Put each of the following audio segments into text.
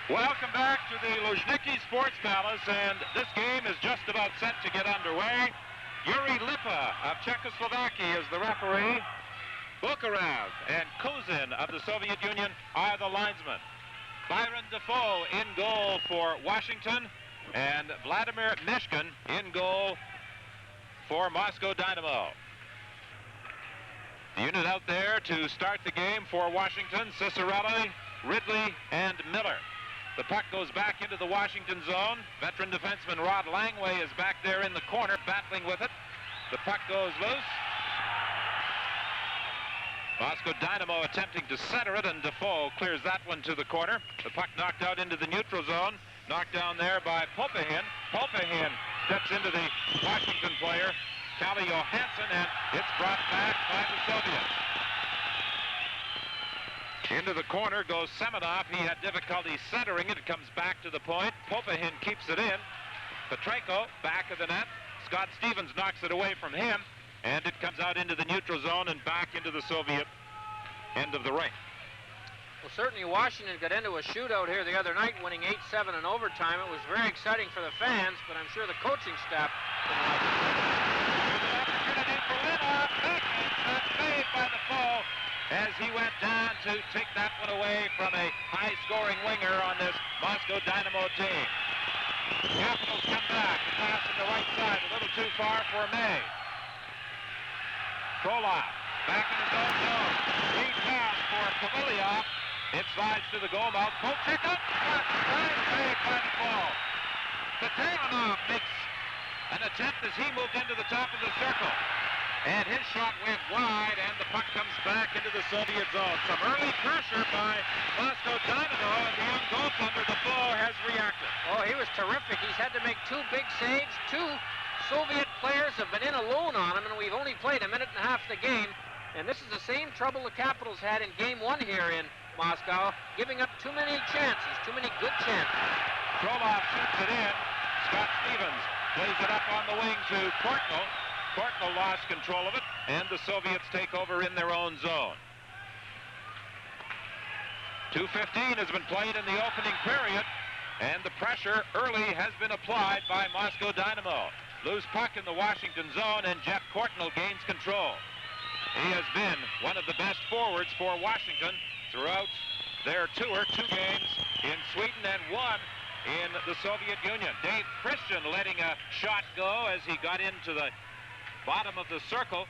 Welcome back to the Luzhniki Sports Palace, and this game is just about set to get underway. Yuri Lipa of Czechoslovakia is the referee. Bukharev and Kuzin of the Soviet Union are the linesmen. Byron Defoe in goal for Washington, and Vladimir Mishkin in goal for Moscow Dynamo. The unit out there to start the game for Washington: Cicerelli, Ridley, and Miller. The puck goes back into the Washington zone. Veteran defenseman Rod Langway is back there in the corner battling with it. The puck goes loose. Moscow Dynamo attempting to center it, and Defoe clears that one to the corner. The puck knocked out into the neutral zone. Knocked down there by Popihine. Popihine steps into the Washington player, Kalle Johansson, and it's brought back by the Soviets. Into the corner goes Semenoff. He had difficulty centering it. It comes back to the point. Popihine keeps it in. Pietrенko back of the net. Scott Stevens knocks it away from him, and it comes out into the neutral zone and back into the Soviet end of the rink. Well, certainly Washington got into a shootout here the other night, winning 8-7 in overtime. It was very exciting for the fans, but I'm sure the coaching staff didn't like it. There's an opportunity for Lenoff. That's saved by the foe as he went down to take that one away from a high-scoring winger on this Moscow Dynamo team. The Capitals come back. The pass on the right side, a little too far for May. Frolov back in his own zone. Deep pass for Kovalev. It slides to the goal mouth. Micульchik up. Fine save by the ball. Tatarinoff makes an attempt as he moved into the top of the circle. And his shot went wide, and the puck comes back into the Soviet zone. Some early pressure by Moscow Dynamo, and the young goaltender, Defoe, has reacted. Oh, he was terrific. He's had to make two big saves. Two Soviet players have been in alone on him, and we've only played a minute and a half the game. And this is the same trouble the Capitals had in Game 1 here in Moscow, giving up too many chances, too many good chances. Frolov shoots it in. Scott Stevens plays it up on the wing to Courtnall. Courtnall lost control of it, and the Soviets take over in their own zone. 2:15 has been played in the opening period, and the pressure early has been applied by Moscow Dynamo. Loose puck in the Washington zone, and Jeff Courtnall gains control. He has been one of the best forwards for Washington throughout their tour. 2 games in Sweden and 1 in the Soviet Union. Dave Christian letting a shot go as he got into the bottom of the circle,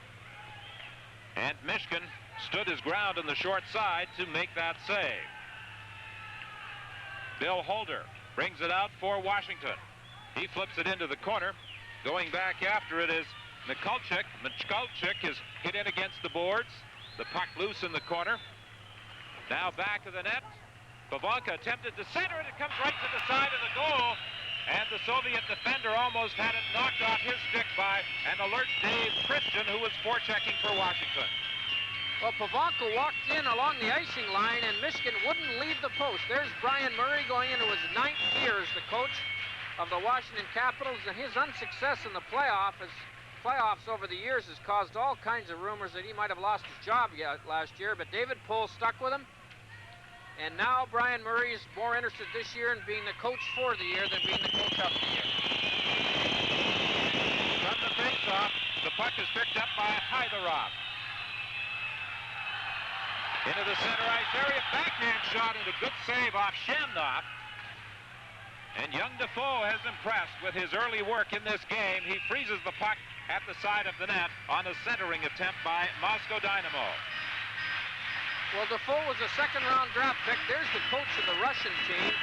and Mishkin stood his ground on the short side to make that save. Bill Holder brings it out for Washington. He flips it into the corner. Going back after it is Micульchik. Micульchik is hit in against the boards. The puck loose in the corner. Now back of the net. Pavanka attempted to center it. It comes right to the side of the goal. And the Soviet defender almost had it knocked off his stick by an alert Dave Christian, who was forechecking for Washington. Well, Pavanka walked in along the icing line, and Mishkin wouldn't leave the post. There's Brian Murray going into his 9th year as the coach of the Washington Capitals, and his unsuccess in the playoffs over the years has caused all kinds of rumors that he might have lost his job last year, but David Pohl stuck with him. And now Brian Murray is more interested this year in being the coach for the year than being the coach of the year. From the face-off, the puck is picked up by Hydarov. Into the center ice area, backhand shot, and a good save off Jamnov. And young Defoe has impressed with his early work in this game. He freezes the puck at the side of the net on a centering attempt by Moscow Dynamo. Well, Defoe was a second-round draft pick. There's the coach of the Russian team,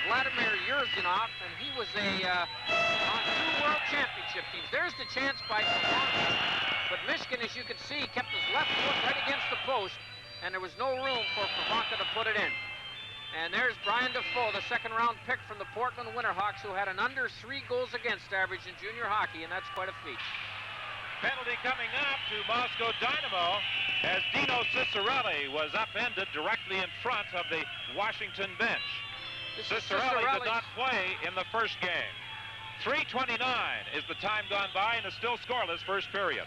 Vladimir Yurzhinov, and he was on 2 World Championship teams. There's the chance by Pavanka, but Mishkin, as you can see, kept his left foot right against the post, and there was no room for Pavanka to put it in. And there's Brian Defoe, the second-round pick from the Portland Winterhawks, who had an under 3 goals against average in junior hockey, and that's quite a feat. Penalty coming up to Moscow Dynamo as Dino Cicerelli was upended directly in front of the Washington bench. Cicerelli did not play in the first game. 3:29 is the time gone by, and a still scoreless first period.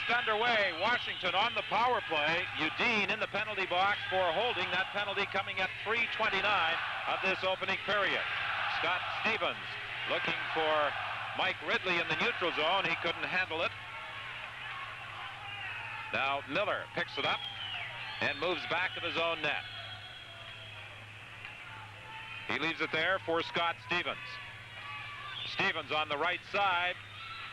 just underway. Washington on the power play. Yudean in the penalty box for holding. That penalty coming at 3:29 of this opening period. Scott Stevens looking for Mike Ridley in the neutral zone. He couldn't handle it. Now Miller picks it up and moves back of his own net. He leaves it there for Scott Stevens. Stevens on the right side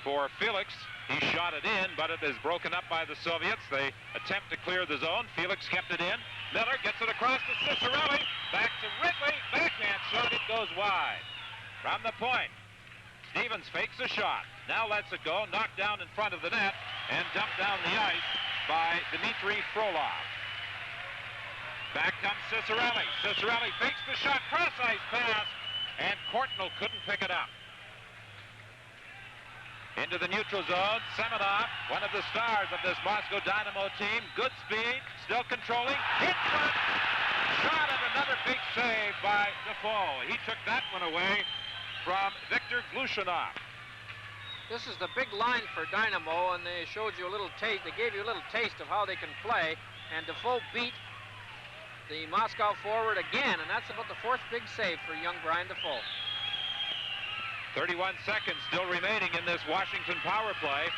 for Felix. He shot it in, but it is broken up by the Soviets. They attempt to clear the zone. Felix kept it in. Miller gets it across to Cicerelli. Back to Ridley. Backhand shot. It goes wide. From the point, Stevens fakes a shot. Now lets it go. Knocked down in front of the net and dumped down the ice by Dmitry Frolov. Back comes Cicerelli. Cicerelli fakes the shot. Cross-ice pass. And Courtnall couldn't pick it up. Into the neutral zone, Semenoff, one of the stars of this Moscow Dynamo team. Good speed, still controlling, in front, shot, and another big save by Defoe. He took that one away from Victor Glушенков. This is the big line for Dynamo, and they showed you a little taste. They gave you a little taste of how they can play, and Defoe beat the Moscow forward again, and that's about the fourth big save for young Brian Defoe. 31 seconds still remaining in this Washington power play.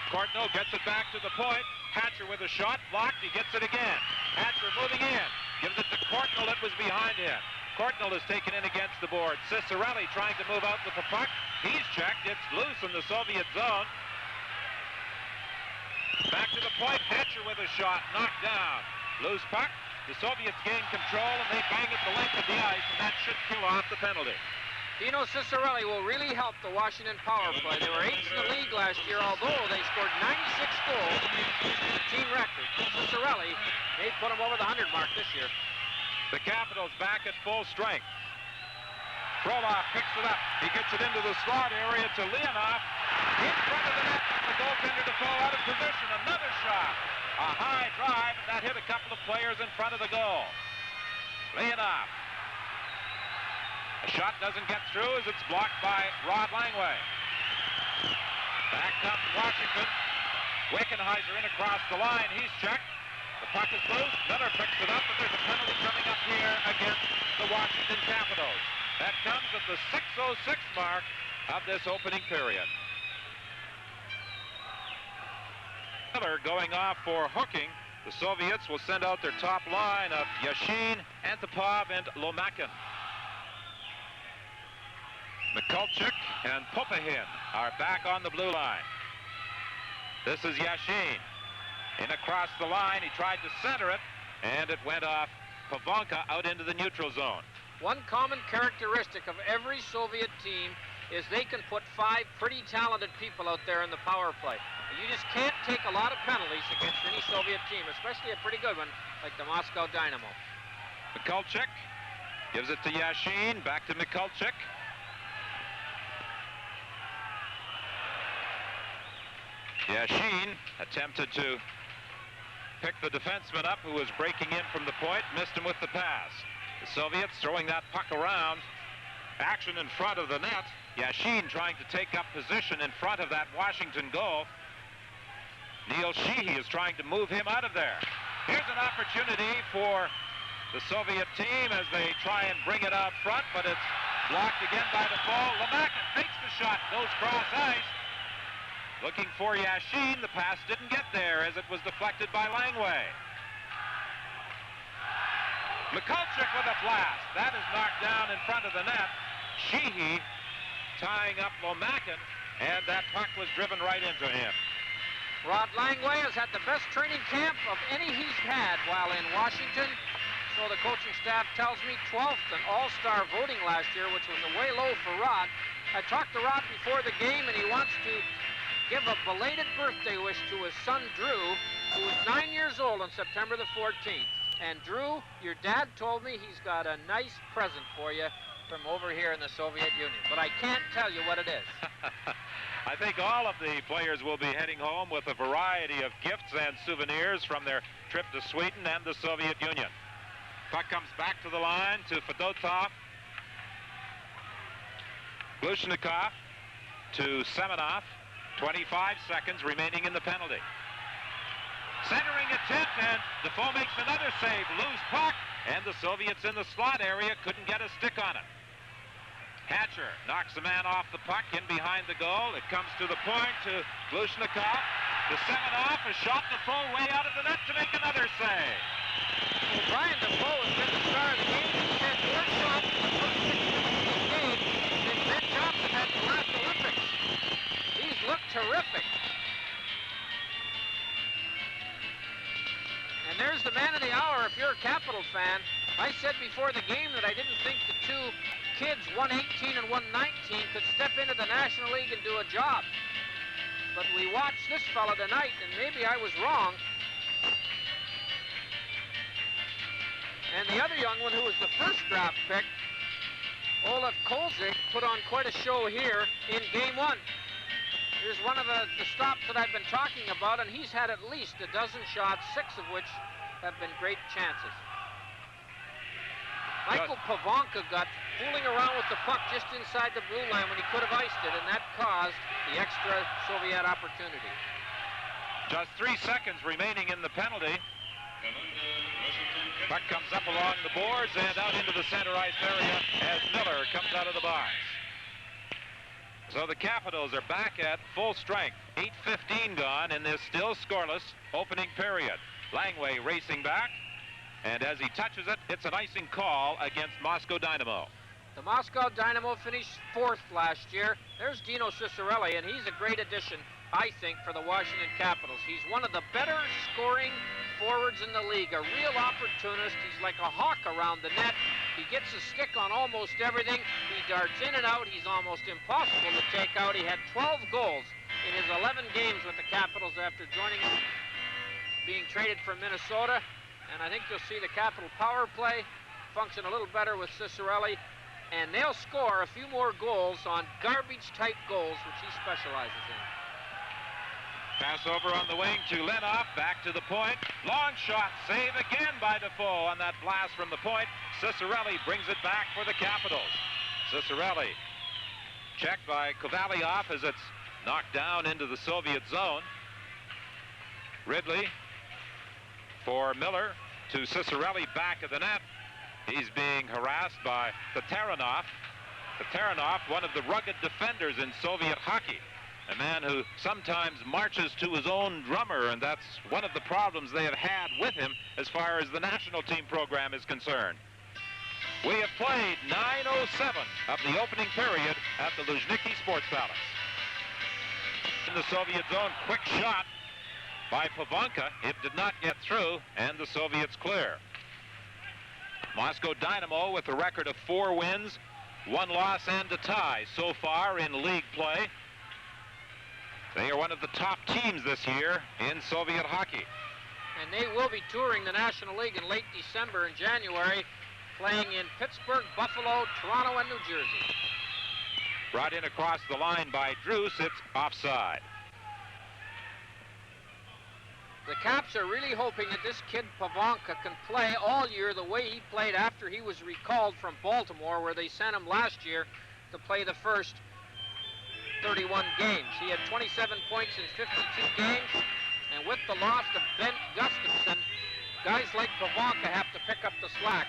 Courtnall gets it back to the point. Hatcher with a shot, blocked, he gets it again. Hatcher moving in, gives it to Courtnall, it was behind him. Courtnall is taken in against the board. Cicerelli trying to move out with the puck. He's checked, it's loose in the Soviet zone. Back to the point, Hatcher with a shot, knocked down. Loose puck, the Soviets gain control and they bang it the length of the ice, and that should kill off the penalty. Dino Cicerelli will really help the Washington power play. They were 8th in the league last year, although they scored 96 goals, team record. Cicerelli may put them over the 100 mark this year. The Capitals back at full strength. Frolov picks it up. He gets it into the slot area to Leonov. In front of the net, the goaltender to fall out of position. Another shot. A high drive, and that hit a couple of players in front of the goal. Leonov. The shot doesn't get through as it's blocked by Rod Langway. Back comes Washington. Wickenheiser in across the line. He's checked. The puck is loose. Miller picks it up, but there's a penalty coming up here against the Washington Capitals. That comes at the 6:06 mark of this opening period. Miller going off for hooking. The Soviets will send out their top line of Yashin, Antipov, and Lomackin. Michalczyk and Popihhin are back on the blue line. This is Yashin. In across the line, he tried to center it, and it went off Pavonka out into the neutral zone. One common characteristic of every Soviet team is they can put 5 pretty talented people out there in the power play. You just can't take a lot of penalties against any Soviet team, especially a pretty good one like the Moscow Dynamo. Michalczyk gives it to Yashin, back to Michalczyk. Yashin attempted to pick the defenseman up who was breaking in from the point, missed him with the pass. The Soviets throwing that puck around. Action in front of the net. Yashin trying to take up position in front of that Washington goal. Neil Sheehy is trying to move him out of there. Here's an opportunity for the Soviet team as they try and bring it out front, but it's blocked again by Defoe. Lomackin fakes the shot, goes cross ice. Looking for Yashin, the pass didn't get there as it was deflected by Langway. Michalczyk with a blast. That is knocked down in front of the net. Sheehy tying up Lomackin, and that puck was driven right into him. Rod Langway has had the best training camp of any he's had while in Washington. So the coaching staff tells me 12th in All-Star voting last year, which was way low for Rod. I talked to Rod before the game, and he wants to give a belated birthday wish to his son, Drew, who is 9 years old on September the 14th. And Drew, your dad told me he's got a nice present for you from over here in the Soviet Union, but I can't tell you what it is. I think all of the players will be heading home with a variety of gifts and souvenirs from their trip to Sweden and the Soviet Union. Puck comes back to the line to Fedotov. Glушенкov to Semenoff. 25 seconds remaining in the penalty. Centering attempt, and Defoe makes another save. Loose puck, and the Soviets in the slot area couldn't get a stick on it. Hatcher knocks the man off the puck in behind the goal. It comes to the point to Glушенков. To Semenoff, a shot Defoe way out of the net to make another save. Well, Brian Defoe has been the star of the game. He's had 4 shots in the first 6 minutes of the game since Ben Johnson had the last Olympics. He's looked terrific. And there's the man of the hour if you're a Capital fan. I said before the game that I didn't think the 2 kids, 118 and 119, could step into the National League and do a job. But we watched this fella tonight, and maybe I was wrong. And the other young one, who was the first draft pick, Olaf Kolzig, put on quite a show here in Game 1. Here's one of the stops that I've been talking about, and he's had at least a dozen shots, 6 of which have been great chances. Michael Pavonka got fooling around with the puck just inside the blue line when he could have iced it, and that caused the extra Soviet opportunity. Just 3 seconds remaining in the penalty. Puck comes up along the boards and out into the center ice area as Miller comes out of the box. So the Capitals are back at full strength. 8:15 gone in this still scoreless opening period. Langway racing back. And as he touches it, it's an icing call against Moscow Dynamo. The Moscow Dynamo finished 4th last year. There's Dino Ciccarelli, and he's a great addition, I think, for the Washington Capitals. He's one of the better scoring forwards in the league, a real opportunist. He's like a hawk around the net. He gets a stick on almost everything. He darts in and out. He's almost impossible to take out. He had 12 goals in his 11 games with the Capitals after joining him, being traded from Minnesota. And I think you'll see the Capital power play function a little better with Ciccarelli. And they'll score a few more goals on garbage-type goals, which he specializes in. Pass over on the wing to Leonov, back to the point. Long shot, save again by Defoe on that blast from the point. Ciccarelli brings it back for the Capitals. Ciccarelli checked by Kovalev as it's knocked down into the Soviet zone. Ridley for Miller to Ciccarelli back of the net. He's being harassed by Tatarinoff. Tatarinoff, one of the rugged defenders in Soviet hockey. A man who sometimes marches to his own drummer, and that's one of the problems they have had with him as far as the national team program is concerned. We have played 9:07 of the opening period at the Luzhniki Sports Palace. In the Soviet zone, quick shot by Pavonka. It did not get through, and the Soviets clear. Moscow Dynamo with a record of 4 wins, 1 loss, and a tie so far in league play. They are one of the top teams this year in Soviet hockey. And they will be touring the National League in late December and January, playing in Pittsburgh, Buffalo, Toronto, and New Jersey. Brought in across the line by Drews. It's offside. The Caps are really hoping that this kid Pavonka can play all year the way he played after he was recalled from Baltimore, where they sent him last year to play the first 31 games. He had 27 points in 52 games, and with the loss of Ben Gustafson, guys like Pavonka have to pick up the slack.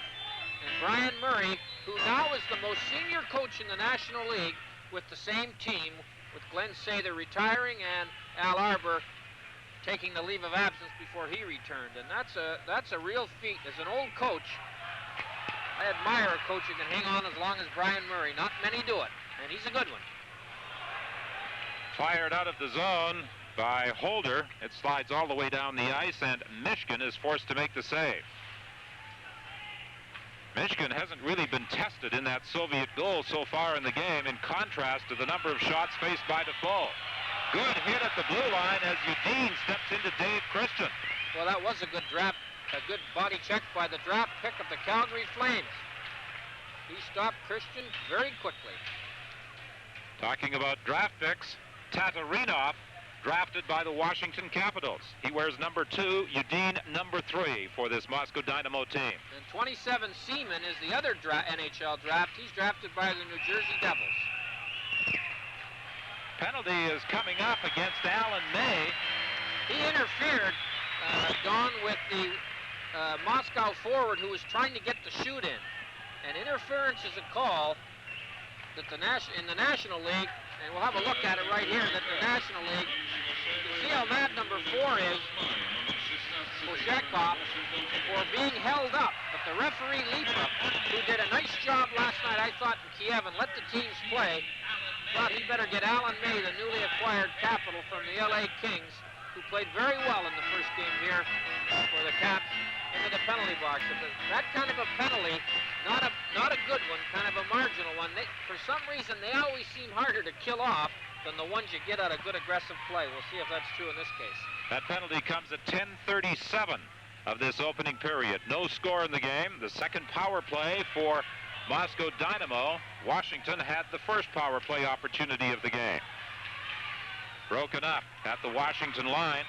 And Brian Murray, who now is the most senior coach in the National League with the same team, with Glenn Sather retiring and Al Arbor taking the leave of absence before he returned. And that's a real feat. As an old coach, I admire a coach who can hang on as long as Brian Murray. Not many do it, and he's a good one. Fired out of the zone by Holder. It slides all the way down the ice, and Mышkин is forced to make the save. Mышkин hasn't really been tested in that Soviet goal so far in the game, in contrast to the number of shots faced by Defoe. Good hit at the blue line as Юдин steps into Dave Christian. Well, that was a good draft, a good body check by the draft pick of the Calgary Flames. He stopped Christian very quickly. Talking about draft picks, Tatarinovich, drafted by the Washington Capitals. He wears number 2, Юдин number 3 for this Moscow Dynamo team. And 27 Seaman is the other NHL draft. He's drafted by the New Jersey Devils. Penalty is coming up against Alan May. He interfered gone with the Moscow forward who was trying to get the shoot in. And interference is a call that in the National League, and we'll have a look at it right here, that the National League, you can see how mad number 4 is, Vojacov, for being held up. But the referee, Lipa, who did a nice job last night, I thought, in Kiev, and let the teams play, thought he better get Alan May, the newly acquired capital from the LA Kings, who played very well in the first game here for the Caps, into the penalty box. That kind of a penalty, not a good one, kind of a marginal one. For some reason, they always seem harder to kill off than the ones you get out of good aggressive play. We'll see if that's true in this case. That penalty comes at 10:37 of this opening period. No score in the game. The second power play for Moscow Dynamo. Washington had the first power play opportunity of the game. Broken up at the Washington line.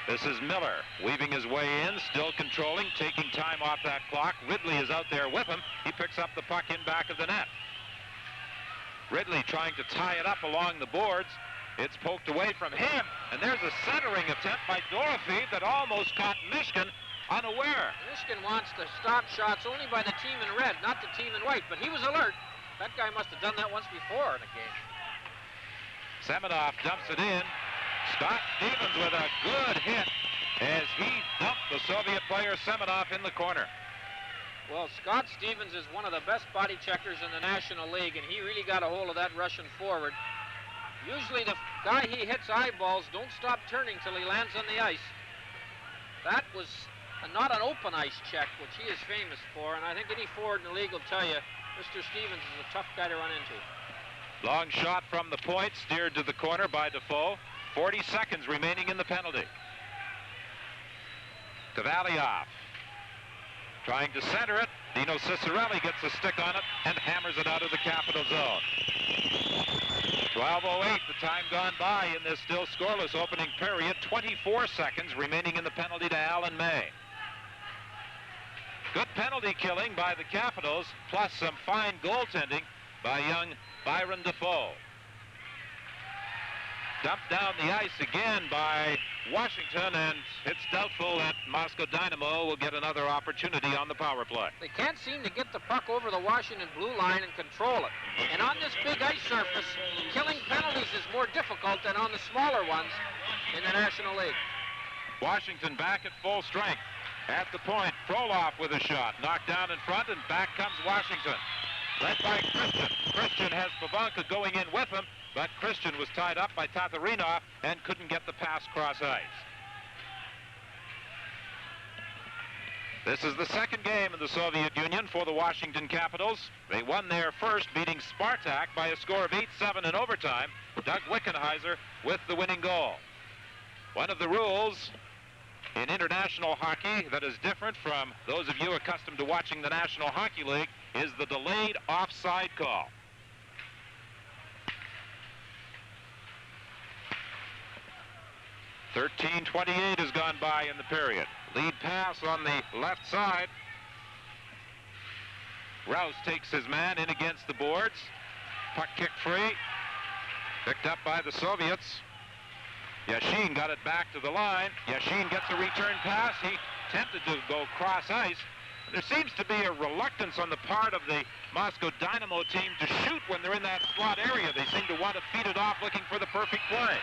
This is Miller weaving his way in, still controlling, taking time off that clock. Ridley is out there with him. He picks up the puck in back of the net. Ridley trying to tie it up along the boards. It's poked away from him, and there's a centering attempt by Dorofeев that almost caught Mышkин unaware. Mышkin wants to stop shots only by the team in red, not the team in white, but he was alert. That guy must have done that once before in a game. Semenoff dumps it in. Scott Stevens with a good hit as he dumped the Soviet player Semenoff in the corner. Well, Scott Stevens is one of the best body checkers in the National League, and he really got a hold of that Russian forward. Usually the guy he hits eyeballs don't stop turning till he lands on the ice. That was not an open ice check, which he is famous for, and I think any forward in the league will tell you Mr. Stevens is a tough guy to run into. Long shot from the point, steered to the corner by Defoe. 40 seconds remaining in the penalty. Kovalev trying to center it. Dino Cicerelli gets a stick on it and hammers it out of the Capital zone. 12:08, the time gone by in this still scoreless opening period. 24 seconds remaining in the penalty to Alan May. Good penalty killing by the Capitals, plus some fine goaltending by young Byron Defoe. Dumped down the ice again by Washington, and it's doubtful that Moscow Dynamo will get another opportunity on the power play. They can't seem to get the puck over the Washington blue line and control it. And on this big ice surface, killing penalties is more difficult than on the smaller ones in the National League. Washington back at full strength. At the point, Frolov with a shot. Knocked down in front, and back comes Washington. Led by Christian. Christian has Pavanka going in with him, but Christian was tied up by Tatarinoff and couldn't get the pass cross ice. This is the second game in the Soviet Union for the Washington Capitals. They won their first, beating Spartak by a score of 8-7 in overtime. Doug Wickenheiser with the winning goal. One of the rules in international hockey that is different from those of you accustomed to watching the National Hockey League is the delayed offside call. .28 has gone by in the period. Lead pass on the left side. Rouse takes his man in against the boards. Puck kicked free. Picked up by the Soviets. Yashin got it back to the line. Yashin gets a return pass. He attempted to go cross ice. There seems to be a reluctance on the part of the Moscow Dynamo team to shoot when they're in that slot area. They seem to want to feed it off looking for the perfect play.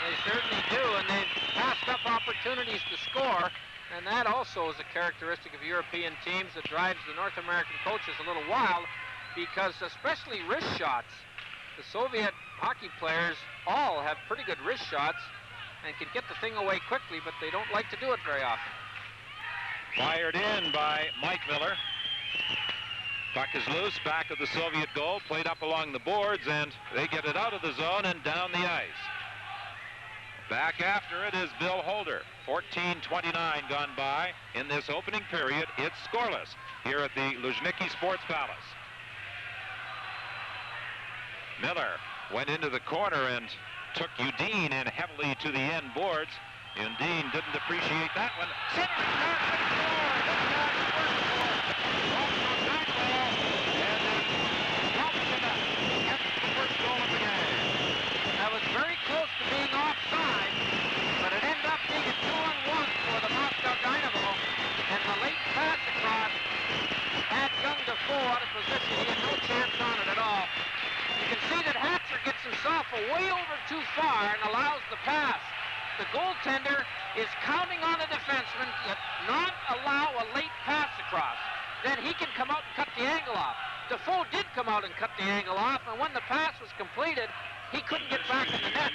They certainly do, and they've passed up opportunities to score, and that also is a characteristic of European teams that drives the North American coaches a little wild, because especially wrist shots, the Soviet hockey players all have pretty good wrist shots and can get the thing away quickly, but they don't like to do it very often. Fired in by Mike Miller. Puck is loose, back of the Soviet goal, played up along the boards, and they get it out of the zone and down the ice. Back after it is Bill Holder. 14:29 gone by in this opening period. It's scoreless here at the Luzhniki Sports Palace. Miller went into the corner and took Yudim in heavily to the end boards. Yudim didn't appreciate that one. Center shot and score! This guy's first goal. And the Washington gets the first goal of the game. That was very close to being offside, but it ended up being a 2-on-1 way over too far and allows the pass. The goaltender is counting on the defenseman to not allow a late pass across. Then he can come out and cut the angle off. Defoe did come out and cut the angle off, and when the pass was completed, he couldn't get back in the net.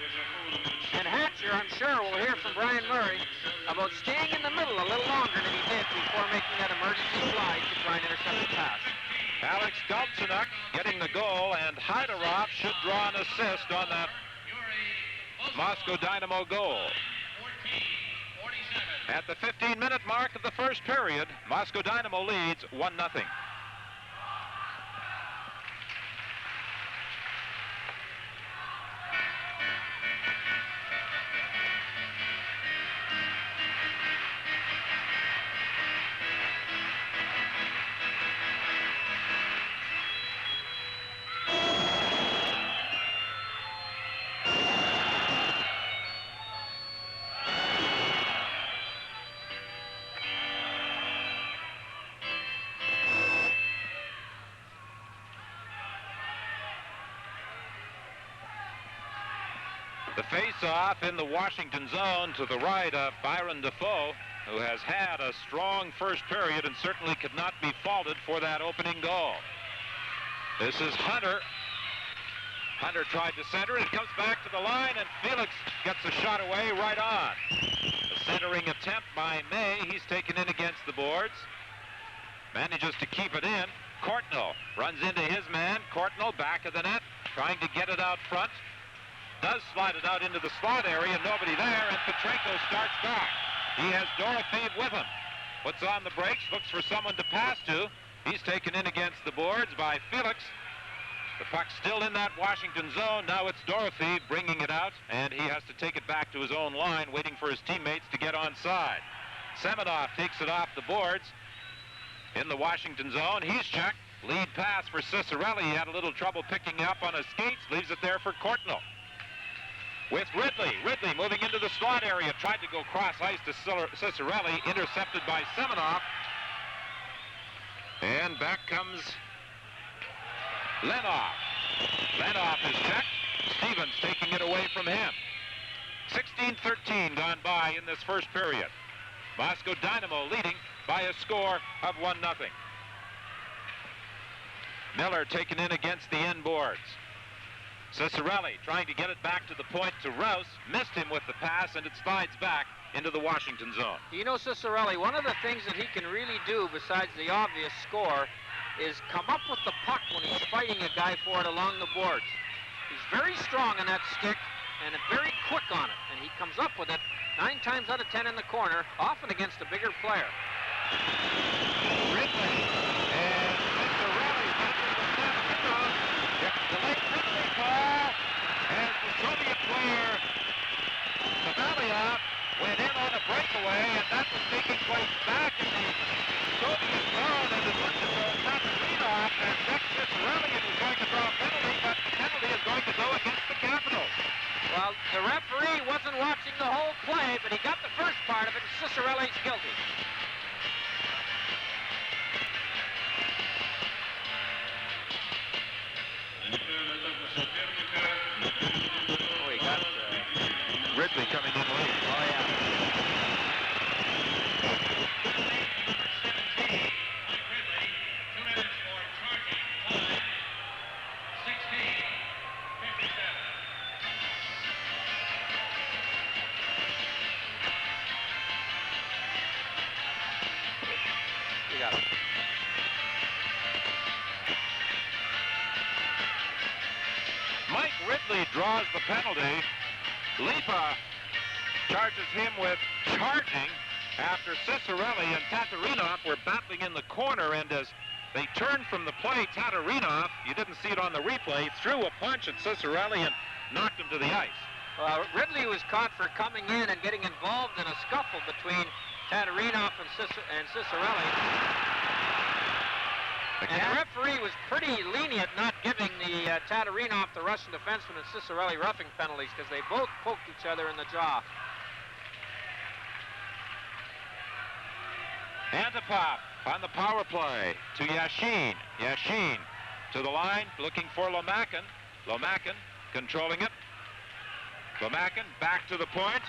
And Hatcher, I'm sure, will hear from Brian Murray about staying in the middle a little longer than he did before making that emergency slide to try and intercept the pass. Alex Galchenyuk getting the goal, and Haydarov should draw an assist on that Moscow Dynamo goal. At the 15-minute mark of the first period, Moscow Dynamo leads 1-0. The face-off in the Washington zone to the right of Byron Defoe, who has had a strong first period and certainly could not be faulted for that opening goal. This is Hunter. Hunter tried to center. It comes back to the line, and Felix gets a shot away right on. A centering attempt by May. He's taken in against the boards. Manages to keep it in. Courtnall runs into his man. Courtnall back of the net, trying to get it out front. Does slide it out into the slot area, nobody there, and Petrenko starts back. He has Dorofeев with him. Puts on the brakes, looks for someone to pass to. He's taken in against the boards by Felix. The puck's still in that Washington zone. Now it's Dorofeев bringing it out, and he has to take it back to his own line, waiting for his teammates to get onside. Semenoff takes it off the boards in the Washington zone. He's checked. Lead pass for Cicerelli. He had a little trouble picking up on his skates. Leaves it there for Courtnall. With Ridley. Ridley moving into the slot area. Tried to go cross ice to Cicerelli. Intercepted by Semenoff. And back comes Lenoff. Lenoff is checked. Stevens taking it away from him. 16-13 gone by in this first period. Moscow Dynamo leading by a score of 1-0. Miller taken in against the end boards. Cicerelli trying to get it back to the point to Rouse. Missed him with the pass, and it slides back into the Washington zone. You know, Cicerelli, one of the things that he can really do besides the obvious score is come up with the puck when he's fighting a guy for it along the boards. He's very strong on that stick and very quick on it, and he comes up with it 9 times out of 10 in the corner, often against a bigger player. Ridley and Cicerelli enters the net. The late Ridley call as the Soviet player Kovalev went in on a breakaway, and that was taking place back in the Soviet zone, and it looked as though Tatarinoff and Dick Cicerelli was going to draw a penalty, but the penalty is going to go against the Capitals. Well, the referee wasn't watching the whole play, but he got the first part of it, and Cicerelli's guilty. Oh, he got Ridley coming in late. Oh, yeah. You got it. Mike Ridley draws the penalty. Lipa charges him with charging after Cicerelli and Tatarinoff were battling in the corner, and as they turned from the play, Tatarinoff, you didn't see it on the replay, threw a punch at Cicerelli and knocked him to the ice. Ridley was caught for coming in and getting involved in a scuffle between Tatarinoff and Cicerelli. And the referee was pretty lenient not giving the Tatarinoff, the Russian defenseman, and Cicerelli roughing penalties because they both poked each other in the jaw. Antipov on the power play to Yashin. Yashin to the line, looking for Lomackin. Lomackin controlling it. Lomackin back to the point.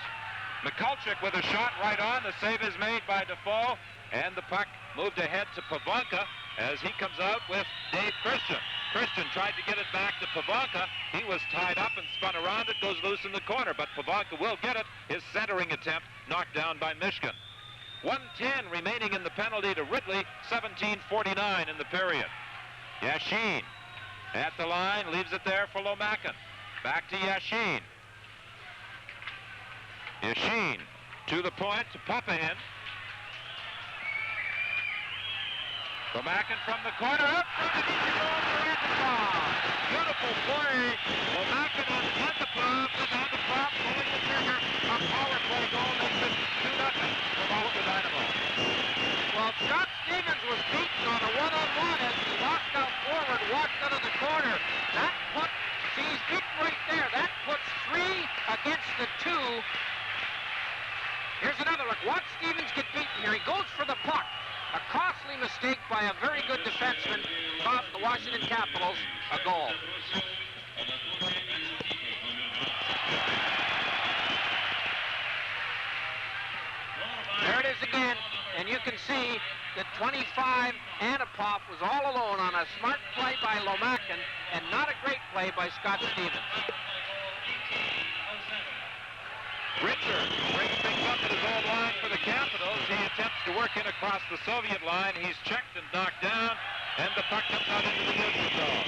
Michalczyk with a shot right on. The save is made by Defoe. And the puck moved ahead to Pivonka as he comes out with Dave Christian. Christian tried to get it back to Pivonka. He was tied up and spun around. It goes loose in the corner, but Pivonka will get it. His centering attempt knocked down by Mishkin. 1:10 remaining in the penalty to Ridley. 17:49 in the period. Yashin at the line, leaves it there for Lomackin. Back to Yashin. Yashin to the point to Popihine. Lomackin from the corner, up from the goal for Antipov. Beautiful play. Lomackin on Antipov, pulling the trigger. A power play goal makes it 2-0 for Moscow Dynamo. Well, Scott Stevens was beaten on a one-on-one as he walked out forward, walked out of the corner. That put, see, he's beaten right there. That puts 3 against the 2. Here's another look. Watch Stevens get beaten here. He goes for the puck. A costly mistake by a very good defenseman cost the Washington Capitals a goal. There it is again, and you can see that 25, Antipov was all alone on a smart play by Lomackin and not a great play by Scott Stevens. Richard brings things up at his own line for the Capitals. He attempts to work in across the Soviet line. He's checked and knocked down, and the puck comes out into the neutral zone.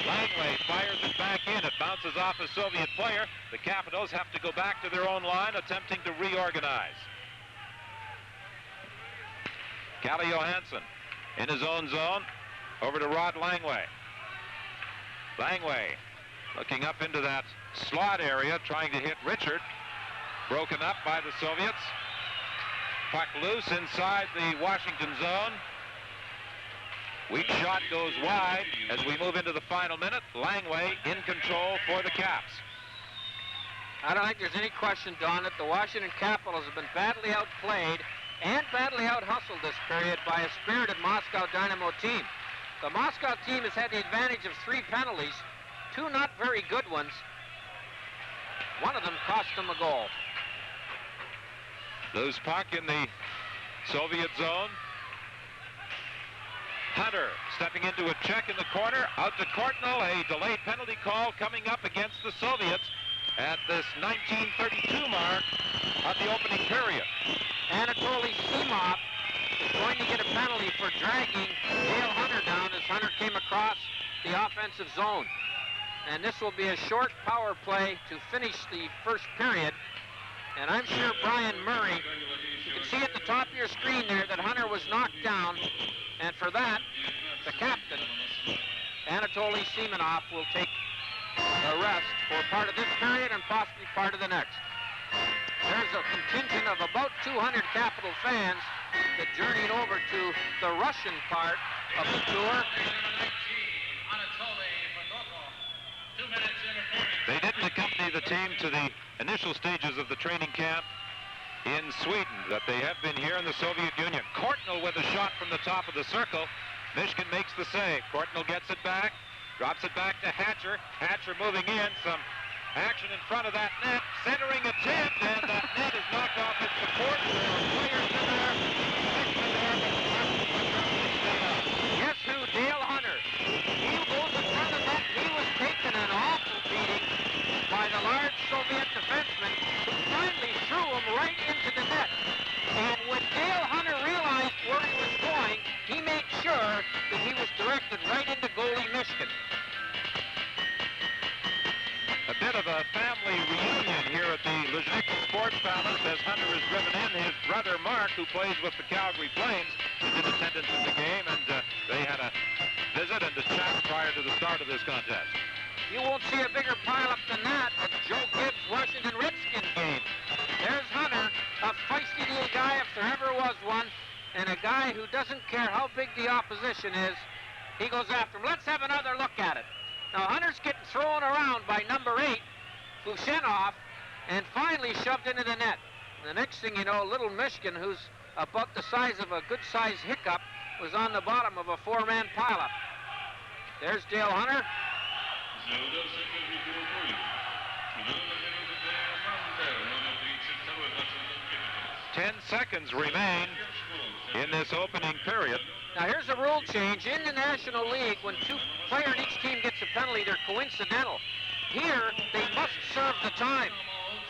Langley fires it back in. It bounces off a Soviet player. The Capitals have to go back to their own line, attempting to reorganize. Calle Johansson in his own zone, over to Rod Langway. Langway looking up into that slot area, trying to hit Richard. Broken up by the Soviets. Puck loose inside the Washington zone. Weak shot goes wide as we move into the final minute. Langway in control for the Caps. I don't think there's any question, Don, that the Washington Capitals have been badly outplayed and badly out-hustled this period by a spirited Moscow Dynamo team. The Moscow team has had the advantage of 3 penalties, 2 not very good ones. One of them cost them a goal. Loose puck in the Soviet zone. Hunter stepping into a check in the corner. Out to Courtnall. A delayed penalty call coming up against the Soviets at this 1932 mark of the opening period. Anatoly Semak is going to get a penalty for dragging Dale Hunter down as Hunter came across the offensive zone. And this will be a short power play to finish the first period. And I'm sure Brian Murray, you can see at the top of your screen there that Hunter was knocked down. And for that, the captain, Anatoly Semenoff, will take a rest for part of this period and possibly part of the next. There's a contingent of about 200 Capital fans that journeyed over to the Russian part of the tour. They didn't accompany the team to the initial stages of the training camp in Sweden, but they have been here in the Soviet Union. Courtnall with a shot from the top of the circle. Mishkin makes the save. Courtnall gets it back, drops it back to Hatcher. Hatcher moving in, some action in front of that net. Centering attempt, and that net is knocked off its support. There are players in there, Mishkin there, but Guess who? Dale Hunter. He goes in front of that. He was taking an awful beating by the large Soviet defenseman, who finally threw him right into the net. And when Dale Hunter realized where he was going, he made sure that he was directed right into goalie Mishkin. a bit of a family reunion here at the Luzhniki Sports Palace as Hunter is driven in. His brother Mark, who plays with the Calgary Flames, is in attendance in the game, and they had a visit and a chat prior to the start of this contest. You won't see a bigger pileup than that at Joe Gibbs' Washington Redskins game. There's Hunter, a feisty little guy if there ever was one, and a guy who doesn't care how big the opposition is. He goes after him. Let's have another look at it. Now, Hunter's getting thrown around by number 8, Glушенков, and finally shoved into the net. The next thing you know, little Mishkin, who's about the size of a good-sized hiccup, was on the bottom of a 4-man pileup. There's Dale Hunter. 10 seconds remain in this opening period. Now here's a rule change. In the National League, when two players in each team gets a penalty, they're coincidental. Here, they must serve the time.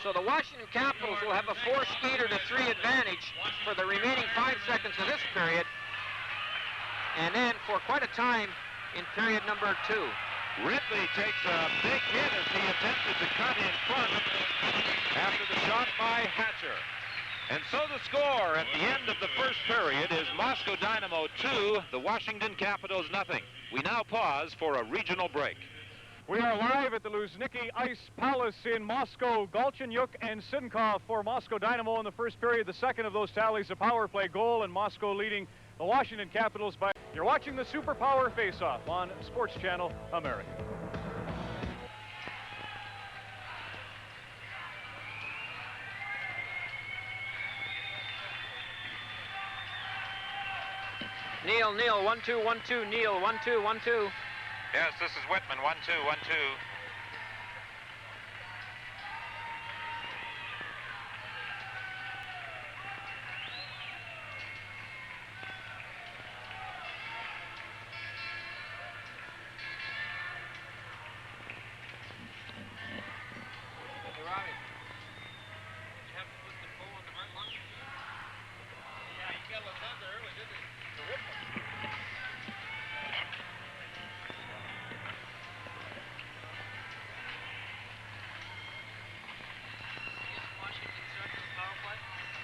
So the Washington Capitals will have a 4-skater to 3 advantage for the remaining 5 seconds of this period. And then for quite a time in period number 2. Ridley takes a big hit as he attempted to cut in front after the shot by Hatcher. And so the score at the end of the first period is Moscow Dynamo 2, the Washington Capitals nothing. We now pause for a regional break. We are live at the Luzhniki Ice Palace in Moscow. Gальченюk and Sinkov for Moscow Dynamo in the first period. The second of those tallies, a power play goal, and Moscow leading the Washington Capitals by... You're watching the Super Power Face-Off on Sports Channel America. Neil, 1-2, 1-2, Neil, 1-2, 1-2. Yes, this is Whitman, 1-2, 1-2.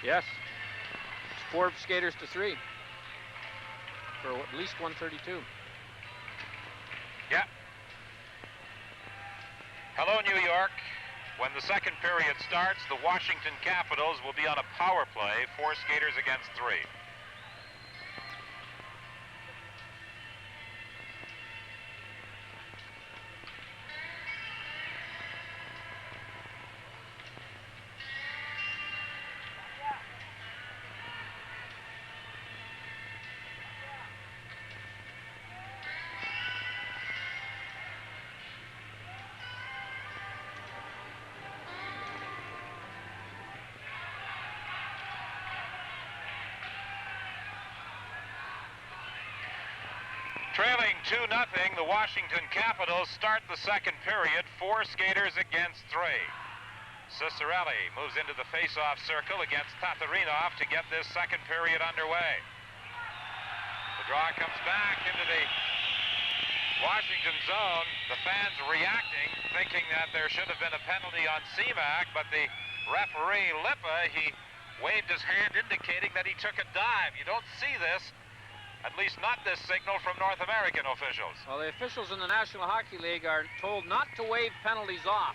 Yes. It's 4 skaters to 3 for at least 132. Yeah. Hello, New York. When the second period starts, the Washington Capitals will be on a power play, 4 skaters against 3. Trailing 2-0, the Washington Capitals start the second period, 4 skaters against 3. Cicerelli moves into the face-off circle against Tatarinov to get this second period underway. The draw comes back into the Washington zone. The fans reacting, thinking that there should have been a penalty on Semak, but the referee, Lippa, he waved his hand indicating that he took a dive. You don't see this. At least not this signal from North American officials. Well, the officials in the National Hockey League are told not to wave penalties off.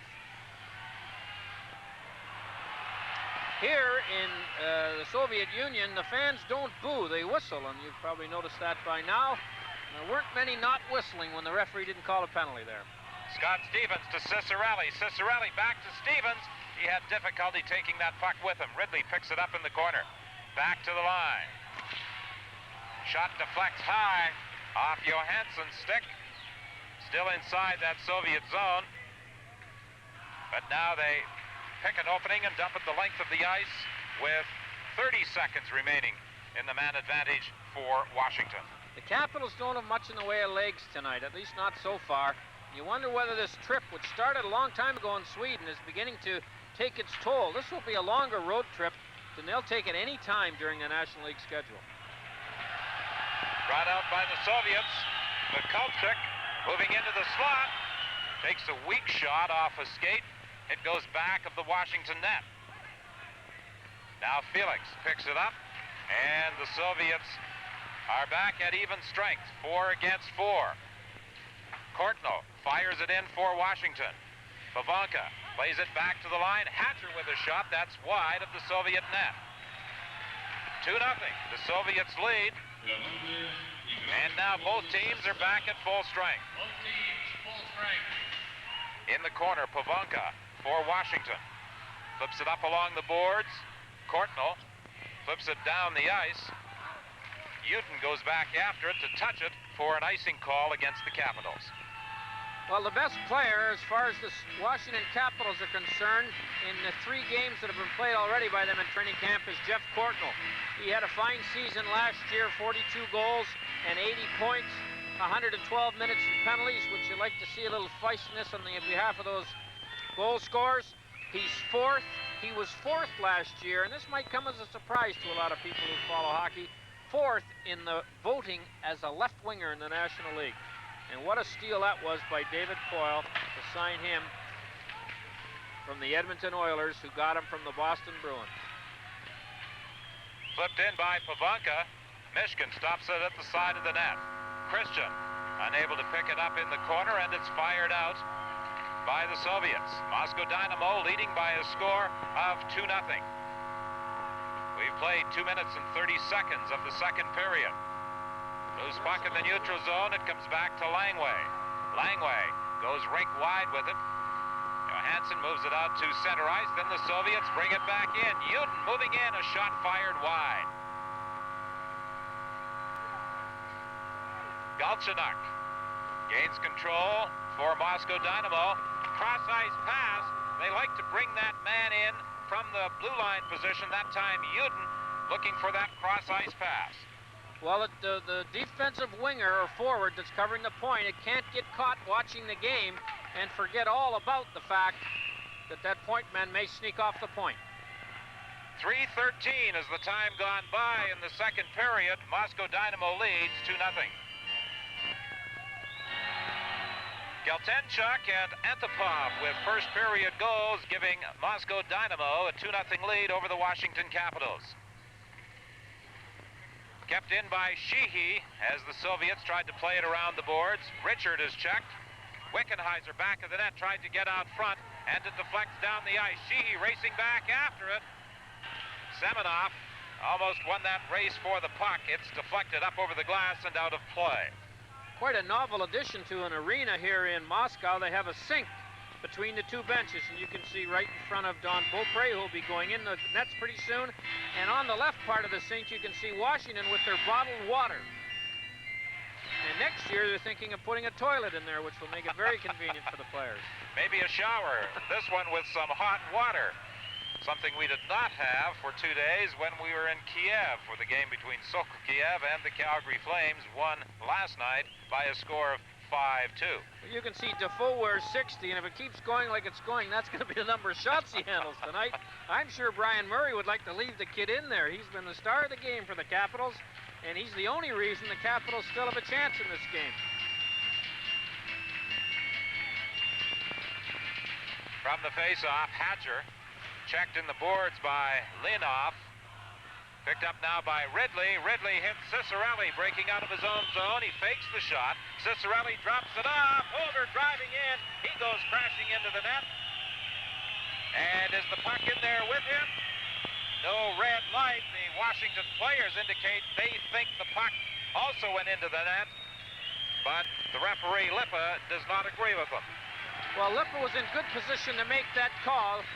Here in the Soviet Union, the fans don't boo, they whistle, and you've probably noticed that by now. There weren't many not whistling when the referee didn't call a penalty there. Scott Stevens to Cicerelli. Cicerelli back to Stevens. He had difficulty taking that puck with him. Ridley picks it up in the corner. Back to the line. Shot deflects high off Johansson's stick. Still inside that Soviet zone. But now they pick an opening and dump it the length of the ice with 30 seconds remaining in the man advantage for Washington. The Capitals don't have much in the way of legs tonight, at least not so far. You wonder whether this trip, which started a long time ago in Sweden, is beginning to take its toll. This will be a longer road trip than they'll take at any time during the National League schedule. Brought out by the Soviets. Michalczyk moving into the slot. Takes a weak shot off a skate. It goes back of the Washington net. Now Felix picks it up. And the Soviets are back at even strength. 4 against 4. Courtnall fires it in for Washington. Pavanka plays it back to the line. Hatcher with a shot. That's wide of the Soviet net. 2-0. The Soviets lead. And now both teams are back at full strength. In the corner, Pavanka for Washington. Flips it up along the boards. Courtnall flips it down the ice. Yutin goes back after it to touch it for an icing call against the Capitals. Well, the best player, as far as the Washington Capitals are concerned, in the 3 games that have been played already by them in training camp, is Jeff Courtnall. He had a fine season last year, 42 goals and 80 points, 112 minutes in penalties, which you like to see a little feistiness on the behalf of those goal scorers. He's 4th. He was 4th last year, and this might come as a surprise to a lot of people who follow hockey. 4th in the voting as a left winger in the National League. And what a steal that was by David Poile to sign him from the Edmonton Oilers, who got him from the Boston Bruins. Flipped in by Pavanka. Mышkин stops it at the side of the net. Christian unable to pick it up in the corner, and it's fired out by the Soviets. Moscow Dynamo leading by a score of 2-0. We've played 2 minutes and 30 seconds of the second period. Loose puck in the neutral zone. It comes back to Langway. Langway goes rink wide with it. Johansson moves it out to center ice. Then the Soviets bring it back in. Юдин moving in. A shot fired wide. Gальченюk gains control for Moscow Dynamo. Cross ice pass. They like to bring that man in from the blue line position. That time Юдин looking for that cross ice pass. Well, the defensive winger or forward that's covering the point, it can't get caught watching the game and forget all about the fact that that point man may sneak off the point. 3:13 as the time gone by in the second period. Moscow Dynamo leads 2-0. Galchenyuk and Antipov with first period goals, giving Moscow Dynamo a 2-0 lead over the Washington Capitals. Kept in by Sheehy as the Soviets tried to play it around the boards. Richard is checked. Wickenheiser back of the net, tried to get out front, and it deflects down the ice. Sheehy racing back after it. Semenoff almost won that race for the puck. It's deflected up over the glass and out of play. Quite a novel addition to an arena here in Moscow. They have a sink between the 2 benches, and you can see right in front of Don Bopre, who will be going in the nets pretty soon. And on the left part of the sink, you can see Washington with their bottled water. And next year, they're thinking of putting a toilet in there, which will make it very convenient for the players. Maybe a shower. This one with some hot water. Something we did not have for 2 days when we were in Kiev for the game between Sokol Kiev and the Calgary Flames, won last night by a score of 5-2. You can see Defoe wears 60, and if it keeps going like it's going, that's going to be the number of shots he handles tonight. I'm sure Brian Murray would like to leave the kid in there. He's been the star of the game for the Capitals, and he's the only reason the Capitals still have a chance in this game. From the face-off, Hatcher checked in the boards by Leonov. Picked up now by Ridley. Ridley hits Ciccarelli, breaking out of his own zone. He fakes the shot. Ciccarelli drops it off. Holder driving in. He goes crashing into the net. And is the puck in there with him? No red light. The Washington players indicate they think the puck also went into the net. But the referee, Lippa, does not agree with them. Well, Lippa was in good position to make that call.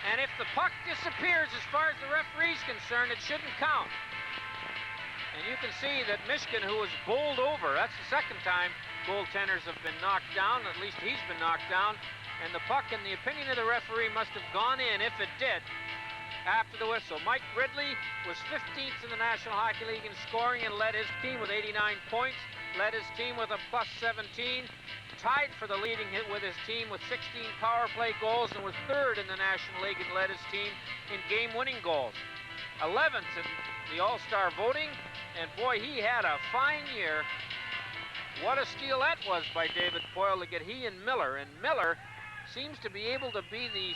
And if the puck disappears, as far as the referee's concerned, it shouldn't count. And you can see that Mышkин, who was bowled over, that's the second time goaltenders have been knocked down, at least he's been knocked down, and the puck, in the opinion of the referee, must have gone in, if it did, after the whistle. Mike Ridley was 15th in the National Hockey League in scoring and led his team with 89 points, led his team with a plus 17, tied for the leading hit with his team with 16 power play goals, and was 3rd in the National League and led his team in game-winning goals. 11th in the All-Star voting, and boy, he had a fine year. What a steal that was by David Poile to get he and Miller. And Miller seems to be able to be the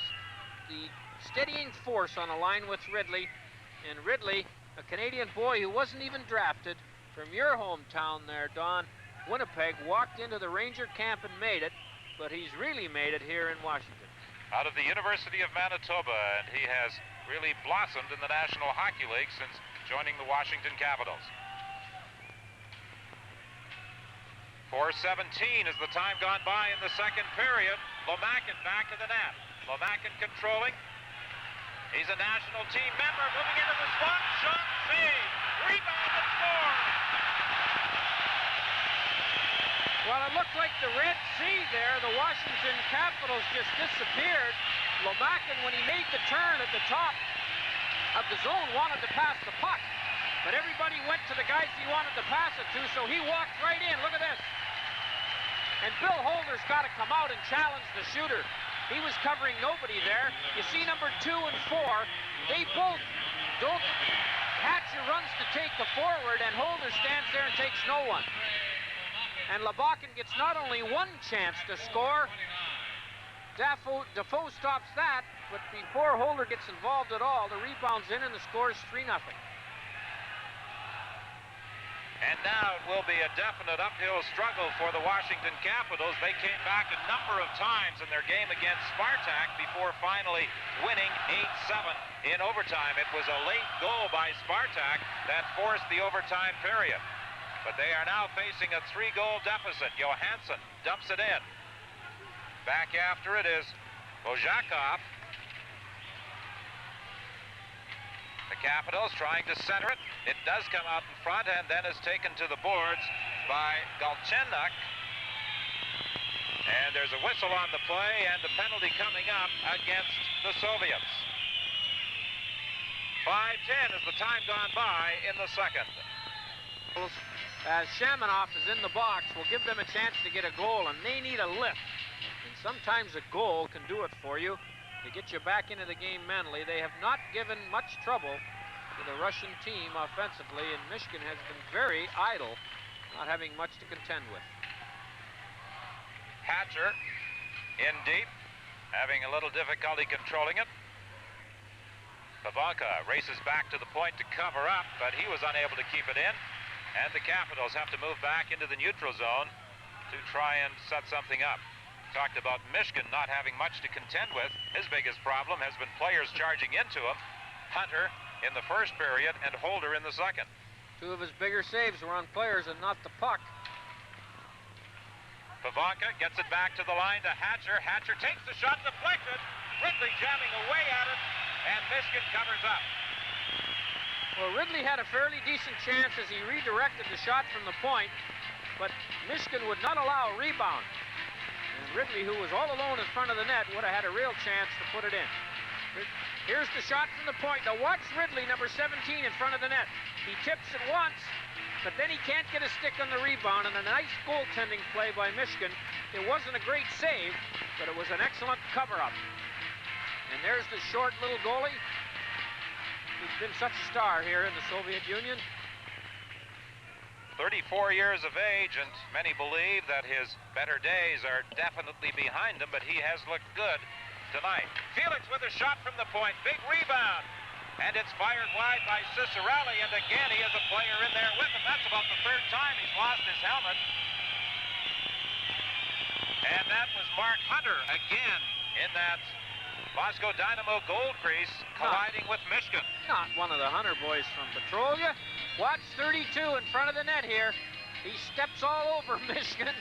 steadying force on a line with Ridley. And Ridley, a Canadian boy who wasn't even drafted from your hometown there, Don, Winnipeg, walked into the Ranger camp and made it, but he's really made it here in Washington. Out of the University of Manitoba, and he has really blossomed in the National Hockey League since joining the Washington Capitals. 4:17 as the time gone by in the second period. Lomackin back to the net. Lomackin controlling. He's a national team member, moving into the slot. Shot, save, rebound, and score. Well, it looked like the Red Sea there. The Washington Capitals just disappeared. Lomackin, when he made the turn at the top of the zone, wanted to pass the puck. But everybody went to the guys he wanted to pass it to, so he walked right in. Look at this. And Bill Holder's got to come out and challenge the shooter. He was covering nobody there. You see number 2 and 4. They both don't. Hatcher runs to take the forward, and Holder stands there and takes no one. And Lomackin gets not only one chance to score, Defoe stops that, but before Holder gets involved at all, the rebound's in and the score is 3-0. And now it will be a definite uphill struggle for the Washington Capitals. They came back a number of times in their game against Spartak before finally winning 8-7 in overtime. It was a late goal by Spartak that forced the overtime period. But they are now facing a 3-goal deficit. Johansson dumps it in. Back after it is Vozhakov. The Capitals trying to center it. It does come out in front and then is taken to the boards by Gальченюк. And there's a whistle on the play and the penalty coming up against the Soviets. 5:10 as the time gone by in the second. As Semenoff is in the box, will give them a chance to get a goal, and they need a lift. And sometimes a goal can do it for you to get you back into the game mentally. They have not given much trouble to the Russian team offensively, and Mышkин has been very idle, not having much to contend with. Hatcher in deep, having a little difficulty controlling it. Pavanka races back to the point to cover up, but he was unable to keep it in. And the Capitals have to move back into the neutral zone to try and set something up. Talked about Mышkin not having much to contend with. His biggest problem has been players charging into him. Hunter in the first period and Holder in the second. 2 of his bigger saves were on players and not the puck. Pavanka gets it back to the line to Hatcher. Hatcher takes the shot, deflected. Ridley jamming away at it, and Mышkin covers up. Well, Ridley had a fairly decent chance as he redirected the shot from the point, but Mышkin would not allow a rebound. And Ridley, who was all alone in front of the net, would have had a real chance to put it in. Here's the shot from the point. Now watch Ridley, number 17, in front of the net. He tips it once, but then he can't get a stick on the rebound, and a nice goaltending play by Mышkin. It wasn't a great save, but it was an excellent cover-up. And there's the short little goalie. He's been such a star here in the Soviet Union. 34 years of age, and many believe that his better days are definitely behind him, but he has looked good tonight. Felix with a shot from the point, big rebound, and it's fired wide by Cicerelli, and again he has a player in there with him. That's about the 3rd time he's lost his helmet. And that was Mark Hunter again in that Moscow Dynamo goal crease, colliding with Mышkin. Not one of the Hunter boys from Petrolia. Watch 32 in front of the net here. He steps all over Mышkin,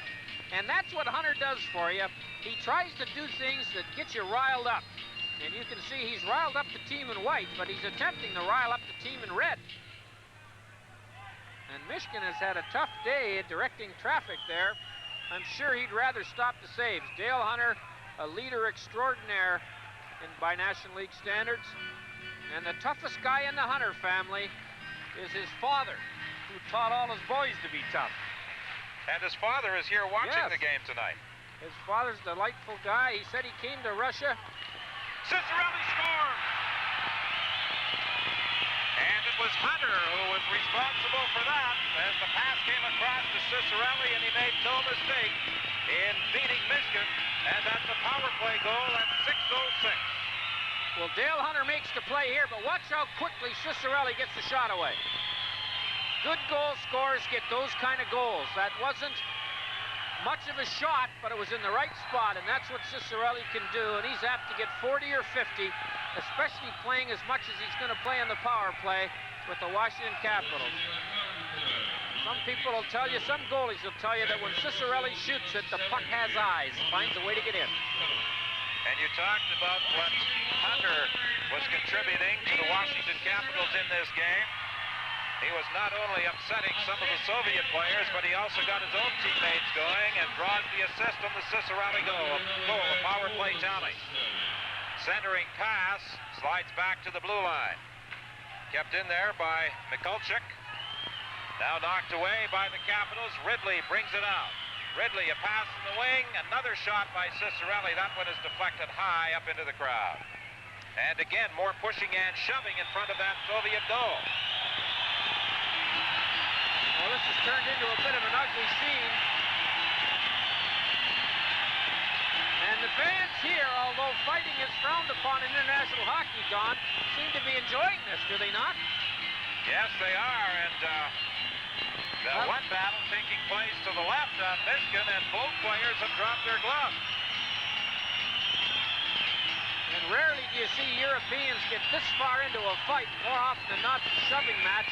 and that's what Hunter does for you. He tries to do things that get you riled up. And you can see he's riled up the team in white, but he's attempting to rile up the team in red. And Mышkin has had a tough day at directing traffic there. I'm sure he'd rather stop the saves. Dale Hunter, a leader extraordinaire by National League standards. And the toughest guy in the Hunter family is his father, who taught all his boys to be tough. And his father is here watching the game tonight. His father's a delightful guy. He said he came to Russia. Cicerelli scores! And it was Hunter who was responsible for that, as the pass came across to Cicerelli, and he made no mistake in beating Mышkin. And that's a power play goal at 6:06. Well, Dale Hunter makes the play here, but watch how quickly Cicerelli gets the shot away. Good goal scorers get those kind of goals. That wasn't much of a shot, but it was in the right spot, and that's what Cicerelli can do, and he's apt to get 40 or 50, especially playing as much as he's going to play on the power play with the Washington Capitals. Some people will tell you, some goalies will tell you that when Cicerelli shoots it, the puck has eyes, finds a way to get in. And you talked about what Hunter was contributing to the Washington Capitals in this game. He was not only upsetting some of the Soviet players, but he also got his own teammates going and draws the assist on the Cicerelli goal, a power play tally. Centering pass, slides back to the blue line. Kept in there by Michalczyk. Now knocked away by the Capitals. Ridley brings it out. Ridley, a pass in the wing, another shot by Cicerelli. That one is deflected high up into the crowd. And again, more pushing and shoving in front of that Soviet goal. Well, this has turned into a bit of an ugly scene. And the fans here, although fighting is frowned upon in international hockey, Don, seem to be enjoying this, do they not? Yes, they are. And the one battle taking place to the left on Mышkin, and both players have dropped their gloves. And rarely do you see Europeans get this far into a fight. More often than not, it's a shoving match.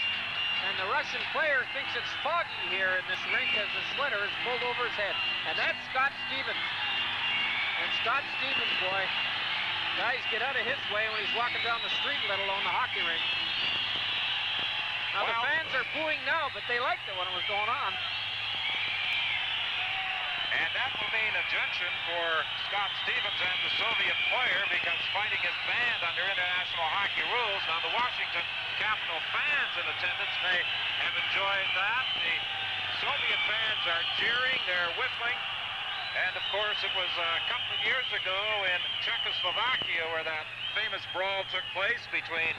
And the Russian player thinks it's foggy here in this rink as the sweater is pulled over his head. And that's Scott Stevens. And Scott Stevens, boy, guys get out of his way when he's walking down the street, let alone the hockey rink. Now, the fans are booing now, but they liked it when it was going on. And that will mean ejection for Scott Stevens and the Soviet player, because fighting is banned under international hockey rules. Now, the Washington Capital fans in attendance may have enjoyed that. The Soviet fans are cheering, they're whistling. And, of course, it was a couple of years ago in Czechoslovakia where that famous brawl took place between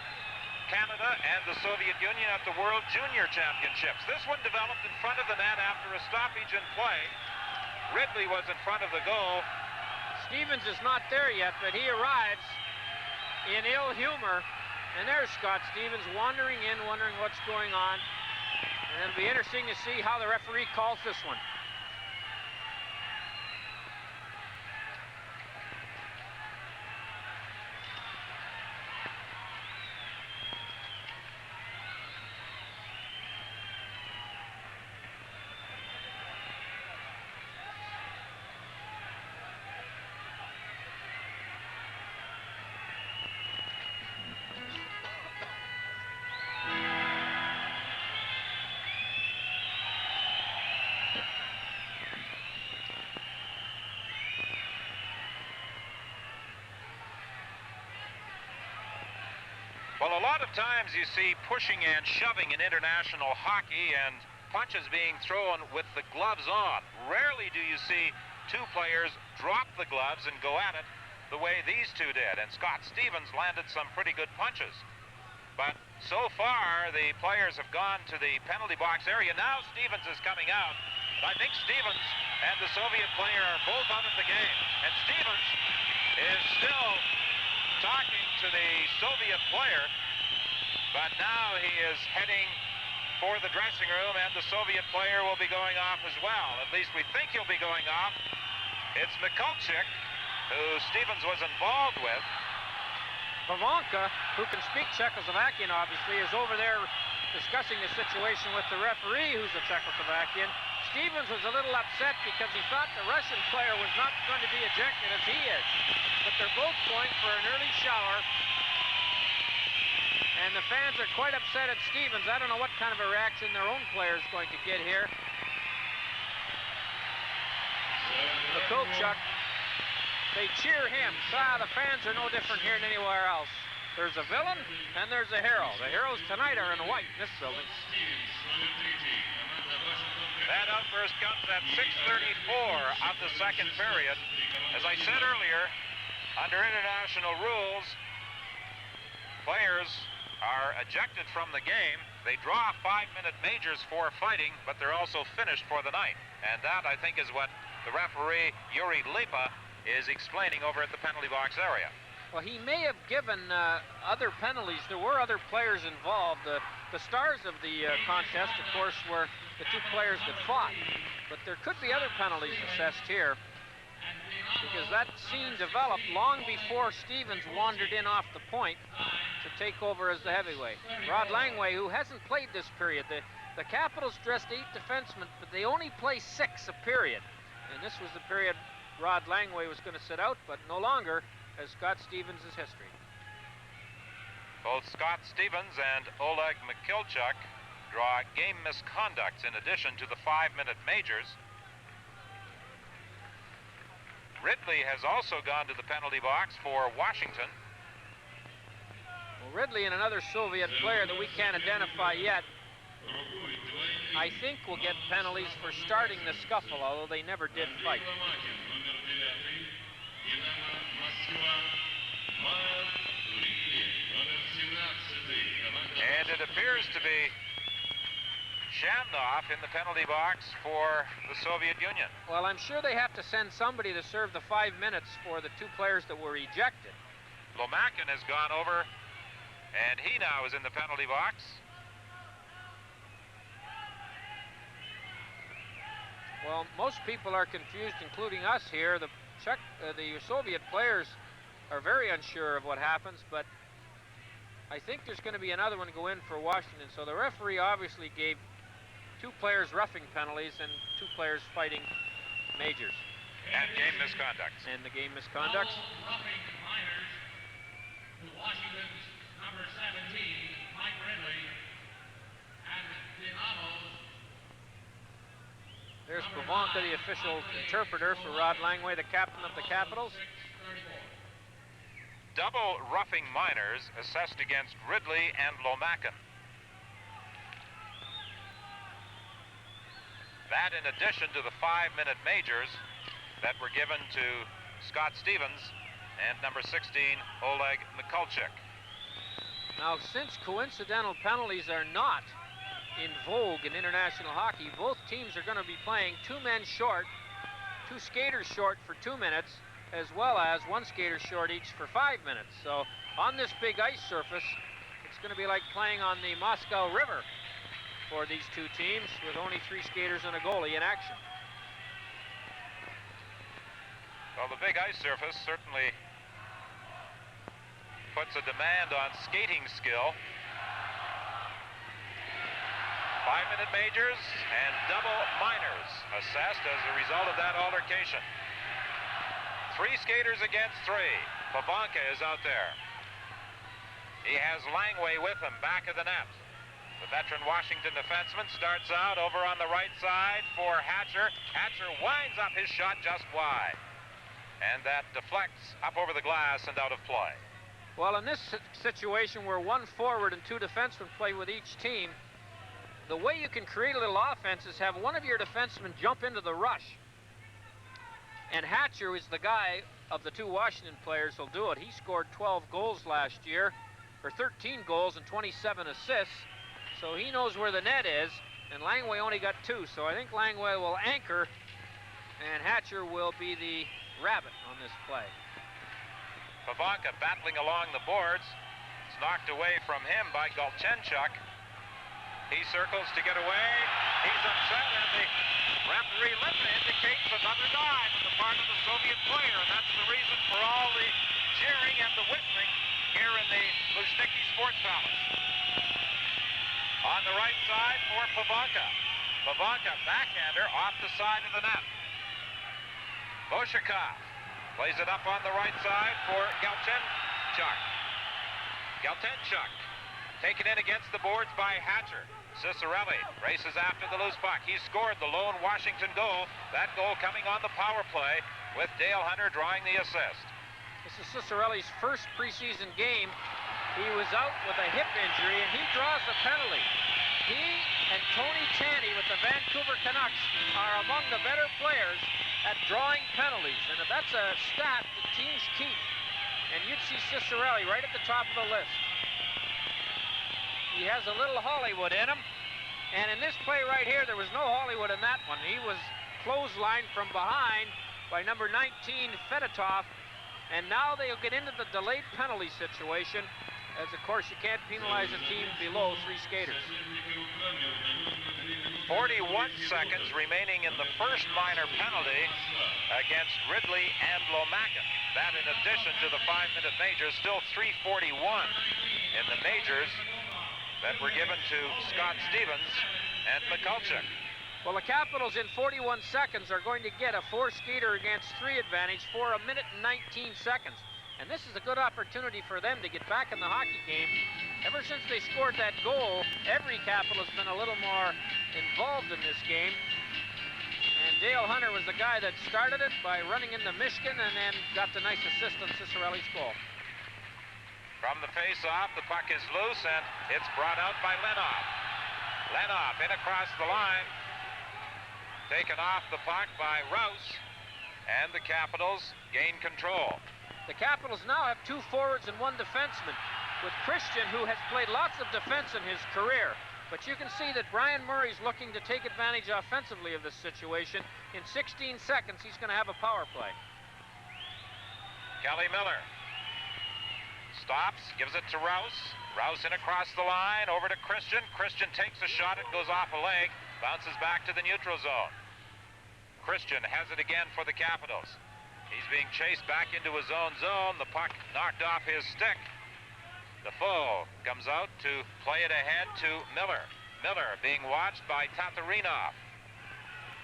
Canada and the Soviet Union at the World Junior Championships. This one developed in front of the net after a stoppage in play. Ridley was in front of the goal. Stevens is not there yet, but he arrives in ill humor. And there's Scott Stevens wandering in, wondering what's going on. And it'll be interesting to see how the referee calls this one. Well, a lot of times you see pushing and shoving in international hockey and punches being thrown with the gloves on. Rarely do you see two players drop the gloves and go at it the way these two did. And Scott Stevens landed some pretty good punches. But so far, the players have gone to the penalty box area. Now Stevens is coming out. But I think Stevens and the Soviet player are both out of the game. And Stevens is still talking to the Soviet player, but now he is heading for the dressing room, and the Soviet player will be going off as well. At least we think he'll be going off. It's Michalczyk, who Stevens was involved with. Pavonka, who can speak Czechoslovakian, obviously, is over there discussing the situation with the referee, who's a Czechoslovakian. Stevens was a little upset because he thought the Russian player was not going to be ejected as he is. But they're both going for an early shower. And the fans are quite upset at Stevens. I don't know what kind of a reaction their own player is going to get here. Michalczyk, they cheer him. The fans are no different here than anywhere else. There's a villain and there's a hero. The heroes tonight are in white in this building. That outburst comes at 6:34 of the second period. As I said earlier, under international rules, players are ejected from the game. They draw 5-minute majors for fighting, but they're also finished for the night. And that, I think, is what the referee, Yuri Lipa, is explaining over at the penalty box area. Well, he may have given other penalties. There were other players involved. The stars of the contest, of course, were the two players that fought. But there could be other penalties assessed here, because that scene developed long before Stevens wandered in off the point to take over as the heavyweight. Rod Langway, who hasn't played this period. The Capitals dressed 8 defensemen, but they only play 6 a period. And this was the period Rod Langway was going to sit out, but no longer, as Scott Stevens' history. Both Scott Stevens and Oleg Michalczyk draw game misconducts in addition to the 5-minute majors. Ridley has also gone to the penalty box for Washington. Well, Ridley and another Soviet player that we can't identify yet, I think will get penalties for starting the scuffle, although they never did fight. And it appears to be Jamnov in the penalty box for the Soviet Union. Well, I'm sure they have to send somebody to serve the 5 minutes for the 2 players that were ejected. Lomackin has gone over, and he now is in the penalty box. Well, most people are confused, including us here. The Soviet players are very unsure of what happens, but I think there's going to be another one go in for Washington. So the referee obviously gave 2 players roughing penalties and 2 players fighting majors. And game misconducts. And the game misconducts. Roughing minors to Washington's number 17, Mike Ridley, and Dinamo's. There's Pavonka, the official interpreter for Rod Langway, the captain of the Capitals. Double roughing minors assessed against Ridley and Lomackin. That in addition to the 5-minute majors that were given to Scott Stevens and number 16, Oleg Michalczyk. Now, since coincidental penalties are not in vogue in international hockey, both teams are going to be playing 2 men short, 2 skaters short for 2 minutes, as well as 1 skater short each for 5 minutes. So on this big ice surface, it's going to be like playing on the Moscow River for these 2 teams with only 3 skaters and a goalie in action. Well, the big ice surface certainly puts a demand on skating skill. 5-minute majors and double minors assessed as a result of that altercation. 3 skaters against 3. Pavonka is out there. He has Langway with him, back of the net. The veteran Washington defenseman starts out over on the right side for Hatcher. Hatcher winds up his shot just wide. And that deflects up over the glass and out of play. Well, in this situation where 1 forward and 2 defensemen play with each team, the way you can create a little offense is have one of your defensemen jump into the rush. And Hatcher is the guy of the 2 Washington players who'll do it. He scored 12 goals last year, or 13 goals and 27 assists. So he knows where the net is, and Langway only got 2. So I think Langway will anchor, and Hatcher will be the rabbit on this play. Pavonka battling along the boards. It's knocked away from him by Galchenchuk. He circles to get away. He's upset, and the referee Lippa indicates another dive on the part of the Soviet player, and that's the reason for all the cheering and the whistling here in the Luzhniki Sports Palace. On the right side for Pavonka. Pavonka, backhander, off the side of the net. Vojacov plays it up on the right side for Galchenchuk. Galchenchuk taken in against the boards by Hatcher. Cicerelli races after the loose puck. He scored the lone Washington goal. That goal coming on the power play with Dale Hunter drawing the assist. This is Cicerelli's first preseason game. He was out with a hip injury, and he draws the penalty. He and Tony Tanny with the Vancouver Canucks are among the better players at drawing penalties. And if that's a stat that teams keep, and you'd see Cicerelli right at the top of the list. He has a little Hollywood in him. And in this play right here, there was no Hollywood in that one. He was clotheslined from behind by number 19, Fedotov. And now they'll get into the delayed penalty situation, as of course you can't penalize a team below 3 skaters. 41 seconds remaining in the first minor penalty against Ridley and Lomackin. That in addition to the 5-minute majors, still 3:41 in the majors that were given to Scott Stevens and Michalczyk. Well, the Capitals in 41 seconds are going to get a 4 skater against 3 advantage for 1 minute and 19 seconds. And this is a good opportunity for them to get back in the hockey game. Ever since they scored that goal, every Capital has been a little more involved in this game. And Dale Hunter was the guy that started it by running into Mышkин and then got the nice assist on Ciccarelli's goal. From the face-off, the puck is loose, and it's brought out by Leonov. Leonov in across the line. Taken off the puck by Rouse, and the Capitals gain control. The Capitals now have 2 forwards and 1 defenseman, with Christian, who has played lots of defense in his career. But you can see that Brian Murray's looking to take advantage offensively of this situation. In 16 seconds, he's going to have a power play. Kelly Miller stops, gives it to Rouse. Rouse in across the line, over to Christian. Christian takes a shot, it goes off a leg, bounces back to the neutral zone. Christian has it again for the Capitals. He's being chased back into his own zone. The puck knocked off his stick. Defoe comes out to play it ahead to Miller. Miller being watched by Tatarinoff.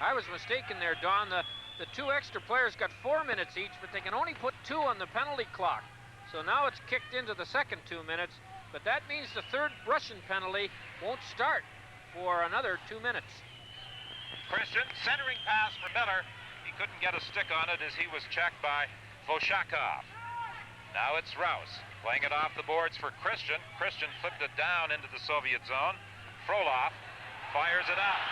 I was mistaken there, Don. The 2 extra players got 4 minutes each, but they can only put 2 on the penalty clock. So now it's kicked into the second 2 minutes, but that means the 3rd Russian penalty won't start for another 2 minutes. Christian, centering pass for Miller. He couldn't get a stick on it as he was checked by Vojacov. Now it's Rouse playing it off the boards for Christian. Christian flipped it down into the Soviet zone. Frolov fires it out.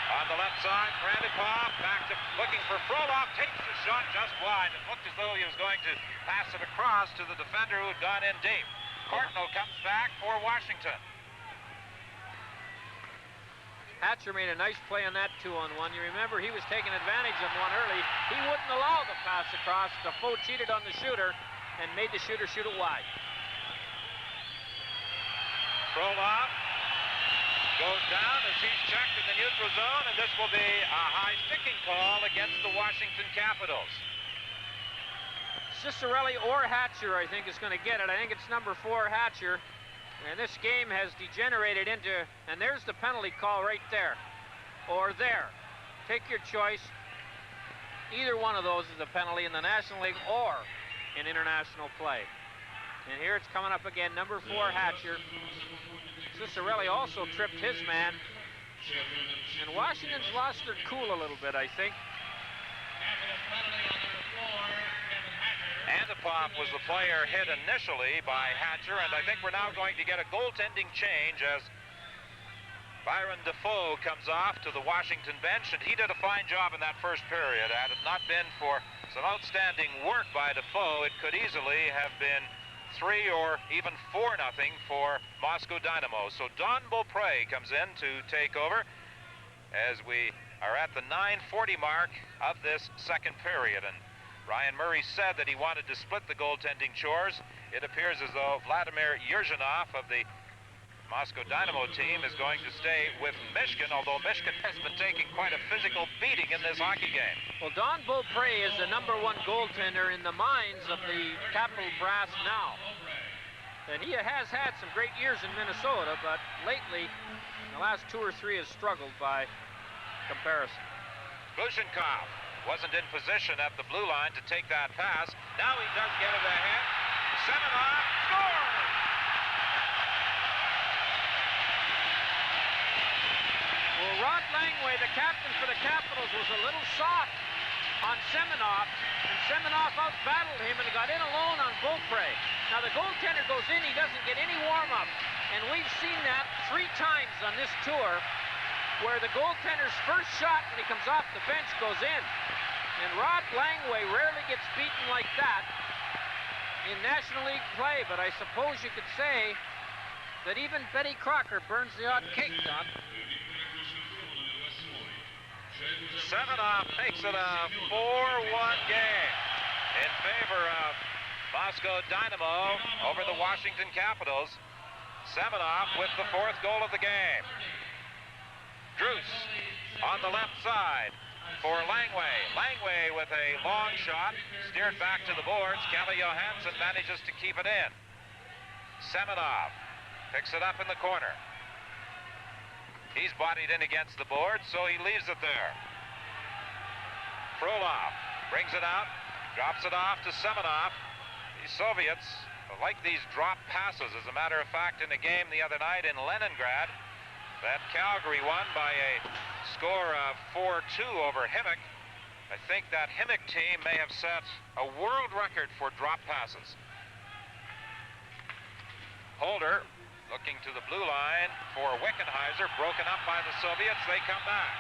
On the left side, Antipov back to looking for Frolov, takes the shot just wide. It looked as though he was going to pass it across to the defender who had gone in deep. Courtnall comes back for Washington. Hatcher made a nice play on that 2-on-1. You remember he was taking advantage of one early. He wouldn't allow the pass across. Defoe cheated on the shooter and made the shooter shoot it wide. Frolov goes down as he's checked in the neutral zone, and this will be a high sticking call against the Washington Capitals. Ciccarelli or Hatcher, I think, is going to get it. I think it's number 4, Hatcher. And this game has degenerated into, and there's the penalty call right there, or there. Take your choice. Either one of those is a penalty in the National League or in international play. And here it's coming up again, number 4, Hatcher. Ciccarelli also tripped his man. And Washington's lost their cool a little bit, I think. Antipov was the player hit initially by Hatcher, and I think we're now going to get a goaltending change as Byron Defoe comes off to the Washington bench, and he did a fine job in that first period. Had it not been for some outstanding work by Defoe, it could easily have been 3 or even 4-0 for Moscow Dynamo. So Don Bopre comes in to take over as we are at the 9:40 mark of this second period. And Ryan Murray said that he wanted to split the goaltending chores. It appears as though Vladimir Yurzhinov of the Moscow Dynamo team is going to stay with Mышkin, although Mышkin has been taking quite a physical beating in this hockey game. Well, Don Bopre is the number 1 goaltender in the minds of the Capital brass now. And he has had some great years in Minnesota, but lately, in the last 2 or 3, has struggled by comparison. Glушенков wasn't in position at the blue line to take that pass. Now he does get it ahead. Semenoff scores! Well, Rod Langway, the captain for the Capitals, was a little soft on Semenoff, and Semenoff out-battled him and got in alone on Bopre. Now, the goaltender goes in, he doesn't get any warm-up, and we've seen that 3 times on this tour, where the goaltender's first shot when he comes off the bench goes in. And Rod Langway rarely gets beaten like that in National League play, but I suppose you could say that even Betty Crocker burns the odd cake, Don. Semenoff makes it a 4-1 game in favor of Moscow Dynamo over the Washington Capitals. Semenoff with the 4th goal of the game. Druce on the left side for Langway. Langway with a long shot, steered back to the boards. Kelly Johansson manages to keep it in. Semenoff picks it up in the corner. He's bodied in against the board, so he leaves it there. Frolov brings it out Drops it off to Semenov. The Soviets like these drop passes. As a matter of fact, in the game the other night in Leningrad, that Calgary won by a score of 4-2 over Himmick. I think that Himmick team may have set a world record for drop passes. Holder looking to the blue line for Wickenheiser, broken up by the Soviets. They come back.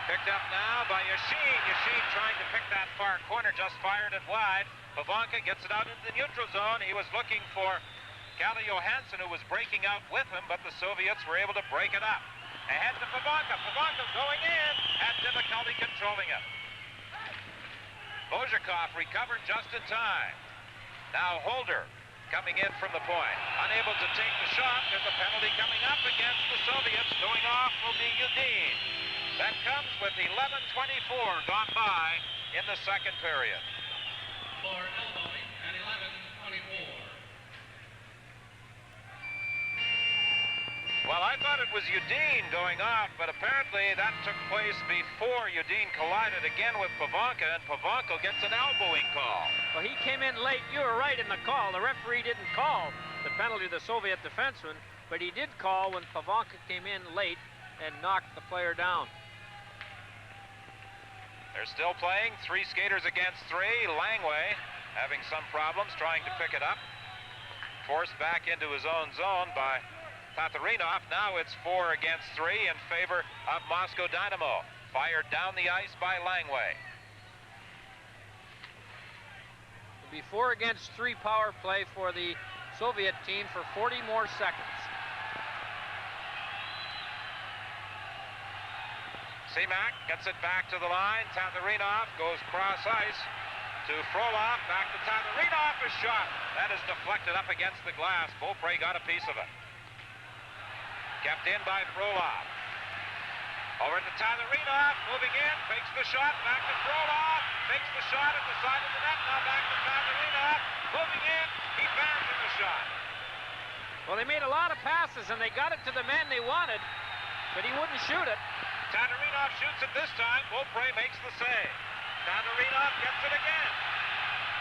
Picked up now by Yashin. Yashin trying to pick that far corner, just fired it wide. Pivonka gets it out into the neutral zone. He was looking for Kalle Johansson, who was breaking out with him, but the Soviets were able to break it up. Ahead to Pivonka. Pivonka going in, had difficulty controlling it. Vozhakov recovered just in time. Now Holder coming in from the point. Unable to take the shot. There's a penalty coming up against the Soviets. Going off will be Yudim. That comes with 11:24 gone by in the second period. For elbowing at 11:24. Well, I thought it was Yudim going off, but apparently that took place before Yudim collided again with Pivonka, and Pivonka gets an elbowing call. Well, he came in late. You were right in the call. The referee didn't call the penalty to the Soviet defenseman, but he did call when Pivonka came in late and knocked the player down. They're still playing, 3 skaters against 3. Langway having some problems trying to pick it up. Forced back into his own zone by Tatarinoff. Now it's 4 against 3 in favor of Moscow Dynamo. Fired down the ice by Langway. It'll be 4 against 3 power play for the Soviet team for 40 more seconds. Semak gets it back to the line. Tatarinoff goes cross ice to Frolov. Back to Tatarinoff. A shot. That is deflected up against the glass. Bopre got a piece of it. Kept in by Frolov. Over to Tatarinoff. Moving in. Fakes the shot. Back to Frolov. Fakes the shot at the side of the net. Now back to Tatarinoff. Moving in. He bans in the shot. Well, they made a lot of passes, and they got it to the man they wanted, but he wouldn't shoot it. Tatarinoff shoots it this time. Bopre makes the save. Tatarinoff gets it again.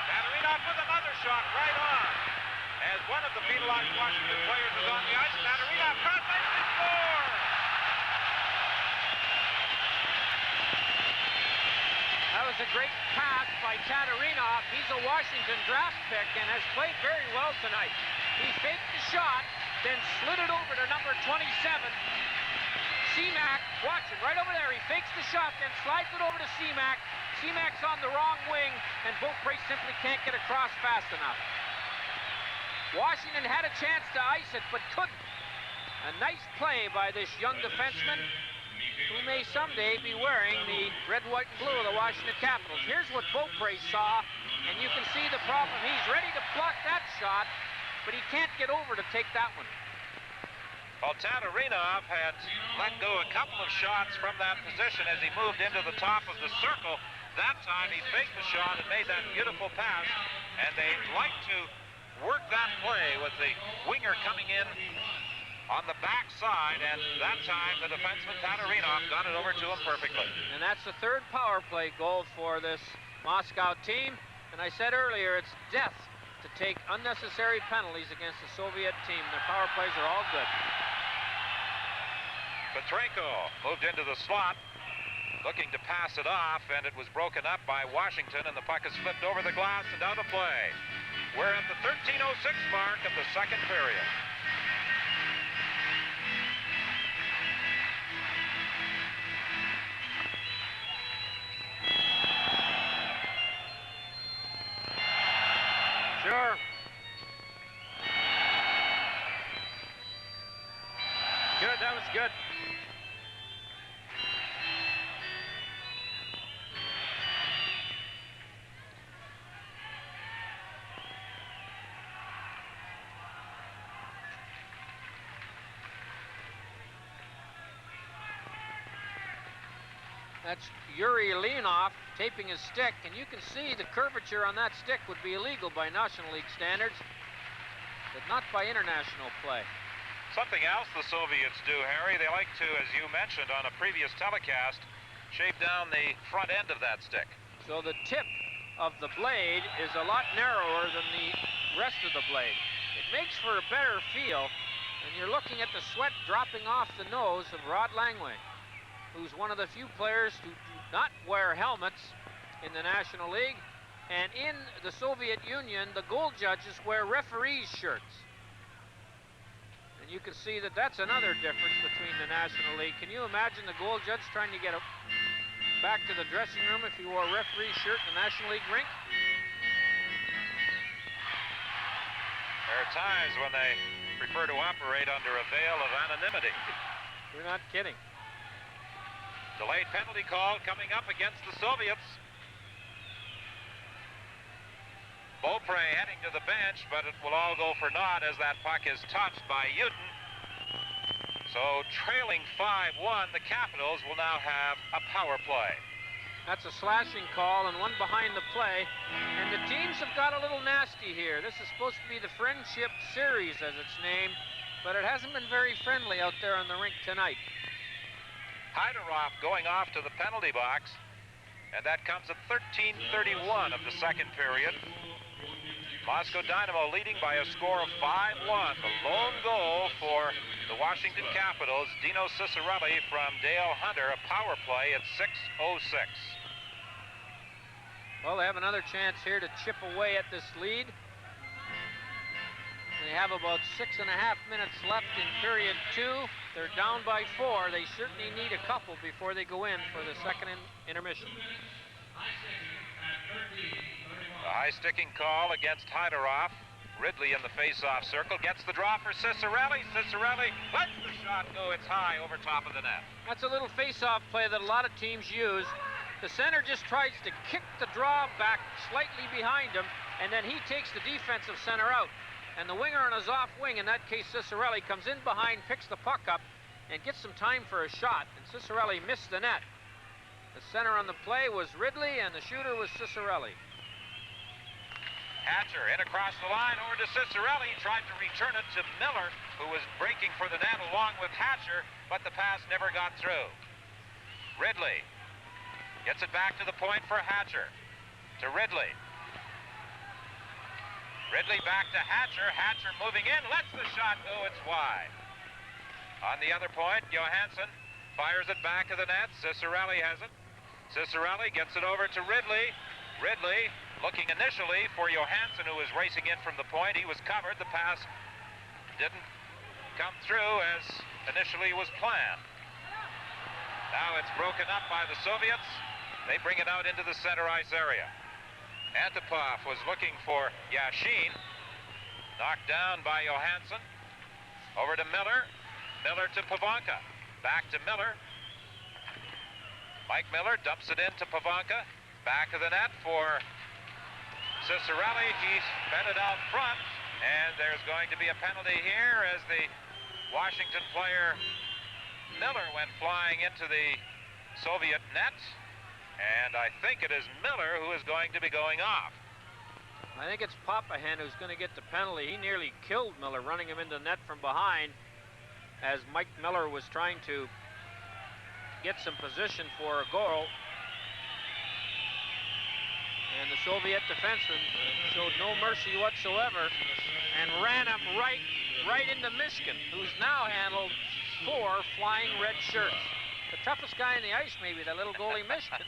Tatarinoff with another shot right on. As one of the penalized Washington players is on the ice, Tatarinoff cross ice and scores! That was a great pass by Tatarinoff. He's a Washington draft pick and has played very well tonight. He faked the shot, then slid it over to number 27. Semak, watch it, right over there. He fakes the shot, then slides it over to Semak. Semak's on the wrong wing, and Bopre simply can't get across fast enough. Washington had a chance to ice it, but couldn't. A nice play by this young defenseman, who may someday be wearing the red, white, and blue of the Washington Capitals. Here's what Bopre saw, and you can see the problem. He's ready to block that shot, but he can't get over to take that one. Well, Tatarinoff had let go a couple of shots from that position as he moved into the top of the circle. That time he faked the shot and made that beautiful pass, and they like to work that play with the winger coming in on the backside, and that time the defenseman Tatarinoff got it over to him perfectly. And that's the 3rd power play goal for this Moscow team, and I said earlier it's death to take unnecessary penalties against the Soviet team. Their power plays are all good. Petrenko moved into the slot, looking to pass it off, and it was broken up by Washington, and the puck is flipped over the glass and out of play. We're at the 13:06 mark of the second period. Sure. Good, that was good. That's Yuri Leonov taping his stick, and you can see the curvature on that stick would be illegal by National League standards, but not by international play. Something else the Soviets do, Harry, they like to, as you mentioned on a previous telecast, shave down the front end of that stick. So the tip of the blade is a lot narrower than the rest of the blade. It makes for a better feel, and you're looking at the sweat dropping off the nose of Rod Langway, who's one of the few players who do not wear helmets in the National League. And in the Soviet Union, the goal judges wear referees' shirts. And you can see that that's another difference between the National League. Can you imagine the goal judge trying to get back to the dressing room if he wore a referee's shirt in the National League rink? There are times when they prefer to operate under a veil of anonymity. You're not kidding. Delayed penalty call coming up against the Soviets. Bopre heading to the bench, but it will all go for naught as that puck is touched by Yutin. So trailing 5-1, the Capitals will now have a power play. That's a slashing call and one behind the play. And the teams have got a little nasty here. This is supposed to be the Friendship Series, as it's named, but it hasn't been very friendly out there on the rink tonight. Haydarov going off to the penalty box, and that comes at 13:31 of the second period. Moscow Dynamo leading by a score of 5-1. The lone goal for the Washington Capitals, Dino Cicerelli from Dale Hunter, a power play at 6:06. Well, they have another chance here to chip away at this lead. They have about 6.5 minutes left in period 2. They're down by 4. They certainly need a couple before they go in for the second intermission. A high-sticking call against Haydarov. Ridley in the face-off circle gets the draw for Cicerelli. Cicerelli lets the shot go. It's high over top of the net. That's a little face-off play that a lot of teams use. The center just tries to kick the draw back slightly behind him, and then he takes the defensive center out. And the winger on his off wing, in that case Cicerelli, comes in behind, picks the puck up, and gets some time for a shot. And Cicerelli missed the net. The center on the play was Ridley, and the shooter was Cicerelli. Hatcher in across the line over to Cicerelli. Tried to return it to Miller, who was breaking for the net along with Hatcher, but the pass never got through. Ridley gets it back to the point for Hatcher. To Ridley. Ridley back to Hatcher. Hatcher moving in, lets the shot go. It's wide. On the other point, Johansson fires it back of the net. Cicerelli has it. Cicerelli gets it over to Ridley. Ridley looking initially for Johansson, who was racing in from the point. He was covered. The pass didn't come through as initially was planned. Now it's broken up by the Soviets. They bring it out into the center ice area. Antipov was looking for Yashin. Knocked down by Johansson. Over to Miller. Miller to Pavanka. Back to Miller. Mike Miller dumps it into Pavanka. Back of the net for Cicerelli. He's fed it out front, and there's going to be a penalty here as the Washington player Miller went flying into the Soviet net, and I think it is Miller who is going to be going off. I think it's Popihon who's going to get the penalty. He nearly killed Miller, running him into the net from behind as Mike Miller was trying to get some position for a goal. And the Soviet defenseman showed no mercy whatsoever and ran him right into Mышkин, who's now handled 4 flying red shirts. The toughest guy in the ice, maybe, that little goalie Mышkin.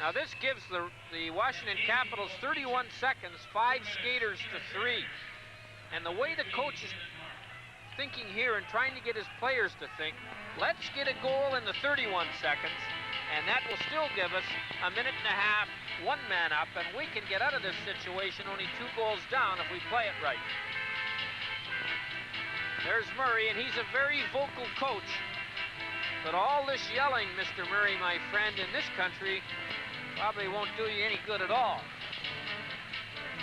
Now this gives the Washington Capitals 31 seconds, 5 skaters to 3. And the way the coach is thinking here and trying to get his players to think, let's get a goal in the 31 seconds, and that will still give us a minute and a half, 1 man up, and we can get out of this situation only 2 goals down if we play it right. There's Murray, and he's a very vocal coach. But all this yelling, Mr. Murray, my friend, in this country probably won't do you any good at all.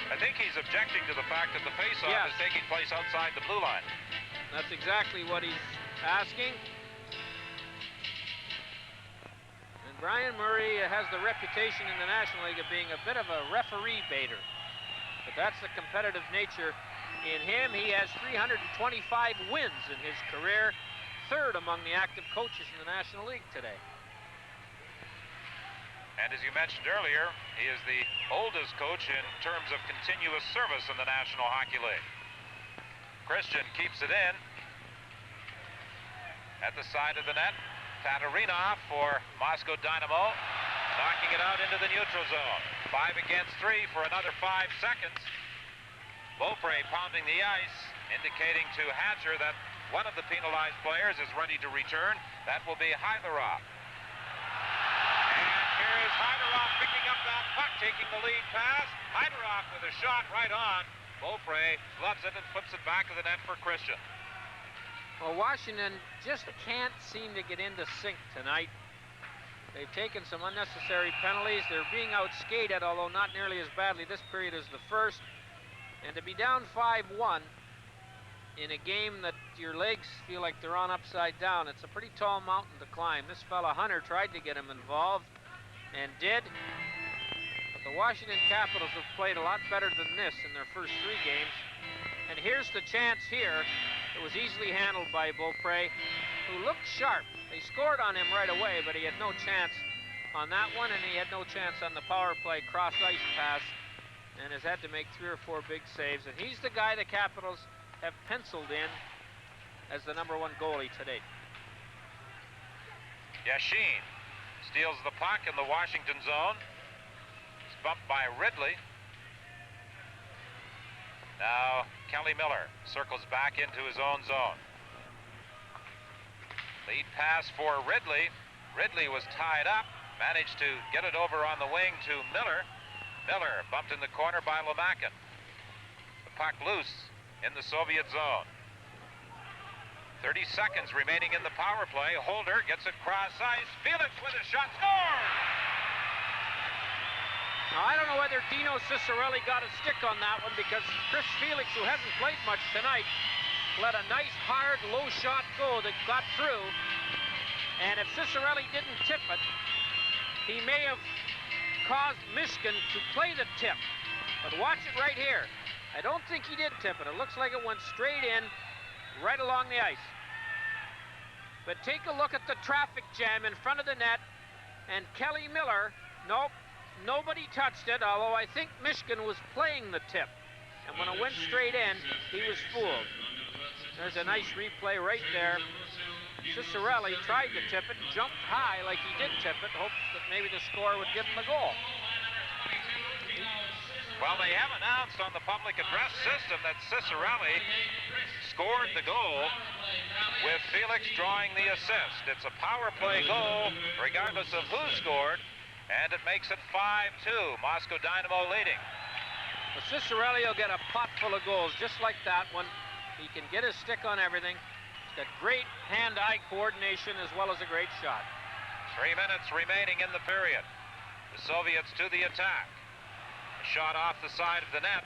I think he's objecting to the fact that the face-off is taking place outside the blue line. That's exactly what he's asking. And Brian Murray has the reputation in the National League of being a bit of a referee baiter. But that's the competitive nature in him. He has 325 wins in his career, 3rd among the active coaches in the National League today. And as you mentioned earlier, he is the oldest coach in terms of continuous service in the National Hockey League. Christian keeps it in. At the side of the net, Tatarinoff for Moscow Dynamo, knocking it out into the neutral zone. 5 against 3 for another 5 seconds. Bopre pounding the ice, indicating to Hatcher that one of the penalized players is ready to return. That will be Haydarov. And here is Haydarov picking up that puck, taking the lead pass. Haydarov with a shot right on. Bopre loves it and flips it back to the net for Christian. Well, Washington just can't seem to get into sync tonight. They've taken some unnecessary penalties. They're being outskated, although not nearly as badly this period as the first. And to be down 5-1 in a game that your legs feel like they're on upside down, it's a pretty tall mountain to climb. This fella Hunter tried to get him involved and did. But the Washington Capitals have played a lot better than this in their first 3 games. And here's the chance here. It was easily handled by Bopre, who looked sharp. They scored on him right away, but he had no chance on that one, and he had no chance on the power play cross-ice pass, and has had to make 3 or 4 big saves. And he's the guy the Capitals have penciled in as the #1 goalie today. Yashin steals the puck in the Washington zone. He's bumped by Ridley. Now Kelly Miller circles back into his own zone. Lead pass for Ridley. Ridley was tied up, managed to get it over on the wing to Miller. Miller bumped in the corner by Lomackin. The puck loose in the Soviet zone. 30 seconds remaining in the power play. Holder gets it cross ice. Felix with a shot, scores! Now, I don't know whether Dino Cicerelli got a stick on that one, because Chris Felix, who hasn't played much tonight, let a nice, hard, low shot go that got through. And if Cicerelli didn't tip it, he may have caused Mышkин to play the tip. But watch it right here. I don't think he did tip it. It looks like it went straight in, right along the ice. But take a look at the traffic jam in front of the net, and Kelly Miller, nope, nobody touched it, although I think Mышkин was playing the tip. And when it went straight in, he was fooled. There's a nice replay right there. Cicerelli tried to tip it, jumped high like he did tip it, hoped that maybe the score would give him the goal. Well, they have announced on the public address system that Cicerelli scored the goal with Felix drawing the assist. It's a power play goal, regardless of who scored, and it makes it 5-2, Moscow Dynamo leading. Well, Cicerelli will get a pot full of goals just like that one. He can get his stick on everything. He's got great hand-eye coordination as well as a great shot. 3 minutes remaining in the period. The Soviets to the attack. A shot off the side of the net.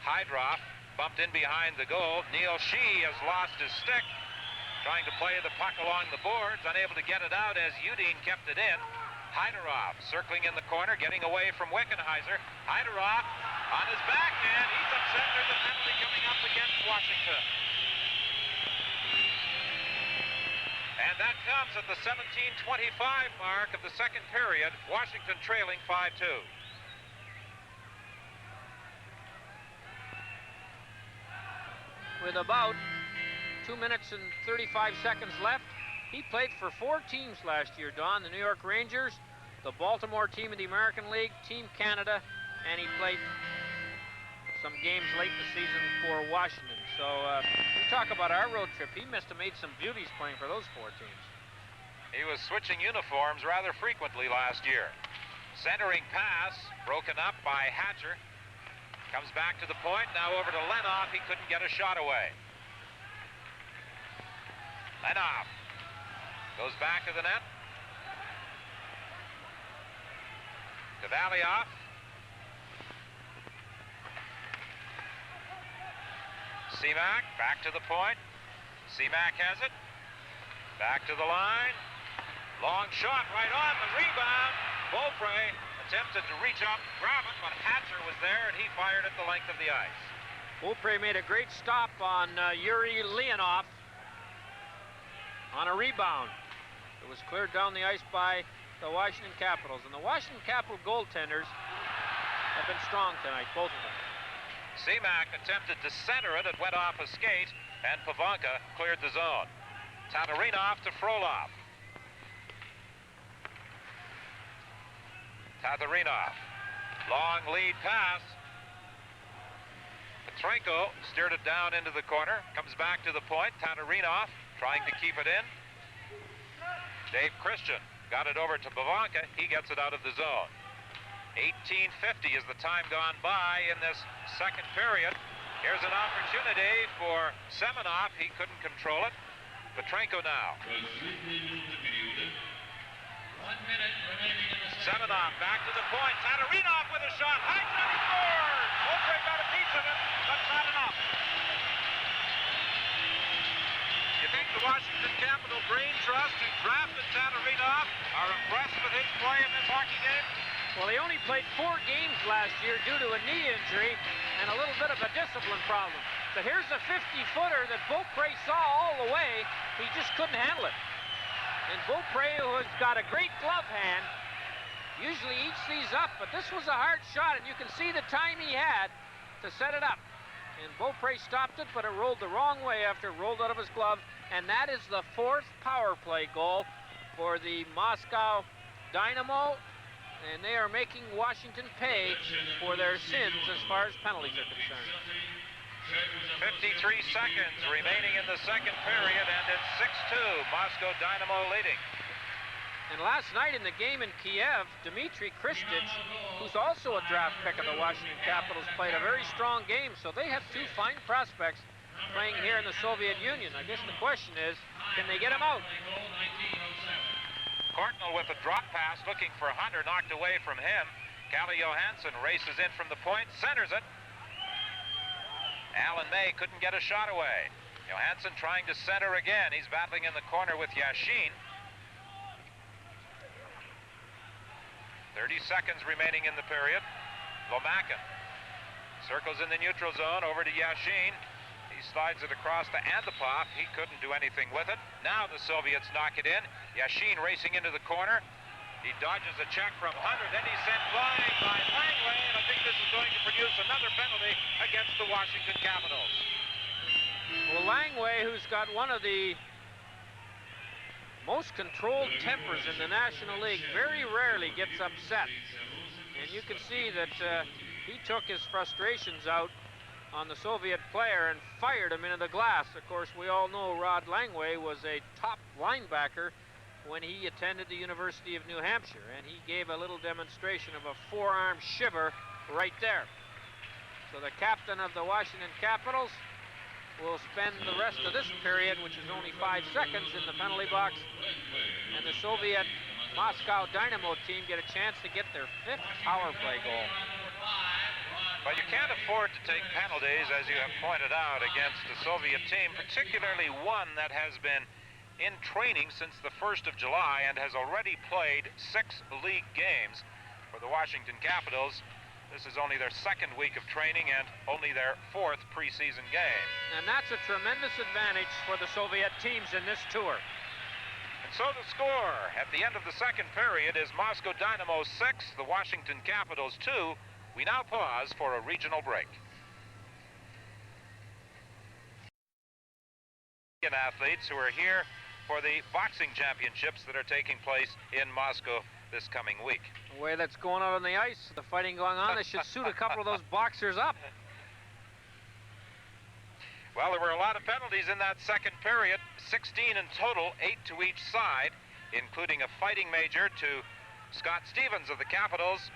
Haydarov bumped in behind the goal. Neil Shee has lost his stick, trying to play the puck along the boards, unable to get it out as Юдин kept it in. Haydarov circling in the corner, getting away from Wickenheiser. Haydarov on his backhand. He's upset. There's a penalty coming up against Washington. And that comes at the 17:25 mark of the second period. Washington trailing 5-2. With about 2 minutes and 35 seconds left, he played for 4 teams last year, Don. The New York Rangers, the Baltimore team in the American League, Team Canada, and he played some games late in the season for Washington. So we talk about our road trip. He must have made some beauties playing for those 4 teams. He was switching uniforms rather frequently last year. Centering pass, broken up by Hatcher. Comes back to the point, now over to Leonov. He couldn't get a shot away. Leonov goes back to the net. Kovalev. Semак back to the point. Semak has it. Back to the line. Long shot right on the rebound. Bopre attempted to reach up, grab it, but Hatcher was there, and he fired at the length of the ice. Bopre made a great stop on Yuri Leonov on a rebound. It was cleared down the ice by the Washington Capitals. And the Washington Capital goaltenders have been strong tonight, both of them. Semak attempted to center it. It went off a skate, and Pavanka cleared the zone. Tatarinovf to Frolov. Tatarinovf. Long lead pass. Petrenko steered it down into the corner. Comes back to the point. Tatarinovf trying to keep it in. Dave Christian got it over to Pavanka. He gets it out of the zone. 18:50 is the time gone by in this second period. Here's an opportunity for Semenoff. He couldn't control it. Petrenko now. 1 minute remaining in the second. Semenoff back to the point. Tatarinovf with a shot. High shot, he scores! Bopre got a piece of it, but not enough. You think the Washington Capital Brain Trust, who drafted Tatarinovf, are impressed with his play in this hockey game? Well, he only played 4 games last year due to a knee injury and a little bit of a discipline problem. But here's a 50-footer that Bopre saw all the way. He just couldn't handle it. And Bopre, who has got a great glove hand, usually eats these up, but this was a hard shot, and you can see the time he had to set it up. And Bopre stopped it, but it rolled the wrong way after it rolled out of his glove, and that is the 4th power play goal for the Moscow Dynamo, and they are making Washington pay for their sins as far as penalties are concerned. 53 seconds remaining in the second period, and it's 6-2, Moscow Dynamo leading. And last night in the game in Kiev, Dmitry Kristich, who's also a draft pick of the Washington Capitals, played a very strong game, so they have 2 fine prospects playing here in the Soviet Union. I guess the question is, can they get them out? Courtnall with a drop pass, looking for Hunter, knocked away from him. Kalle Johansson races in from the point, centers it. Alan May couldn't get a shot away. Johansson trying to center again. He's battling in the corner with Yashin. 30 seconds remaining in the period. Lomackin circles in the neutral zone, over to Yashin. He slides it across to Antipov. He couldn't do anything with it. Now the Soviets knock it in. Yashin racing into the corner. He dodges a check from Hunter. Then he's sent flying by Langley, and I think this is going to produce another penalty against the Washington Capitals. Well, Langley, who's got one of the most controlled tempers in the National League, very rarely gets upset. And you can see that he took his frustrations out on the Soviet player and fired him into the glass. Of course, we all know Rod Langley was a top linebacker when he attended the University of New Hampshire, and he gave a little demonstration of a forearm shiver right there. So the captain of the Washington Capitals will spend the rest of this period, which is only 5 seconds, in the penalty box, and the Soviet Moscow Dynamo team get a chance to get their 5th power play goal. But you can't afford to take penalties, as you have pointed out, against a Soviet team, particularly one that has been in training since the 1st of July and has already played 6 league games for the Washington Capitals. This is only their 2nd week of training and only their 4th preseason game. And that's a tremendous advantage for the Soviet teams in this tour. And so the score at the end of the second period is Moscow Dynamo 6, the Washington Capitals 2. We now pause for a regional break. Athletes who are here for the boxing championships that are taking place in Moscow this coming week. The way that's going out on the ice, the fighting going on, this should suit a couple of those boxers up. Well, there were a lot of penalties in that second period, 16 in total, 8 to each side, including a fighting major to Scott Stevens of the Capitals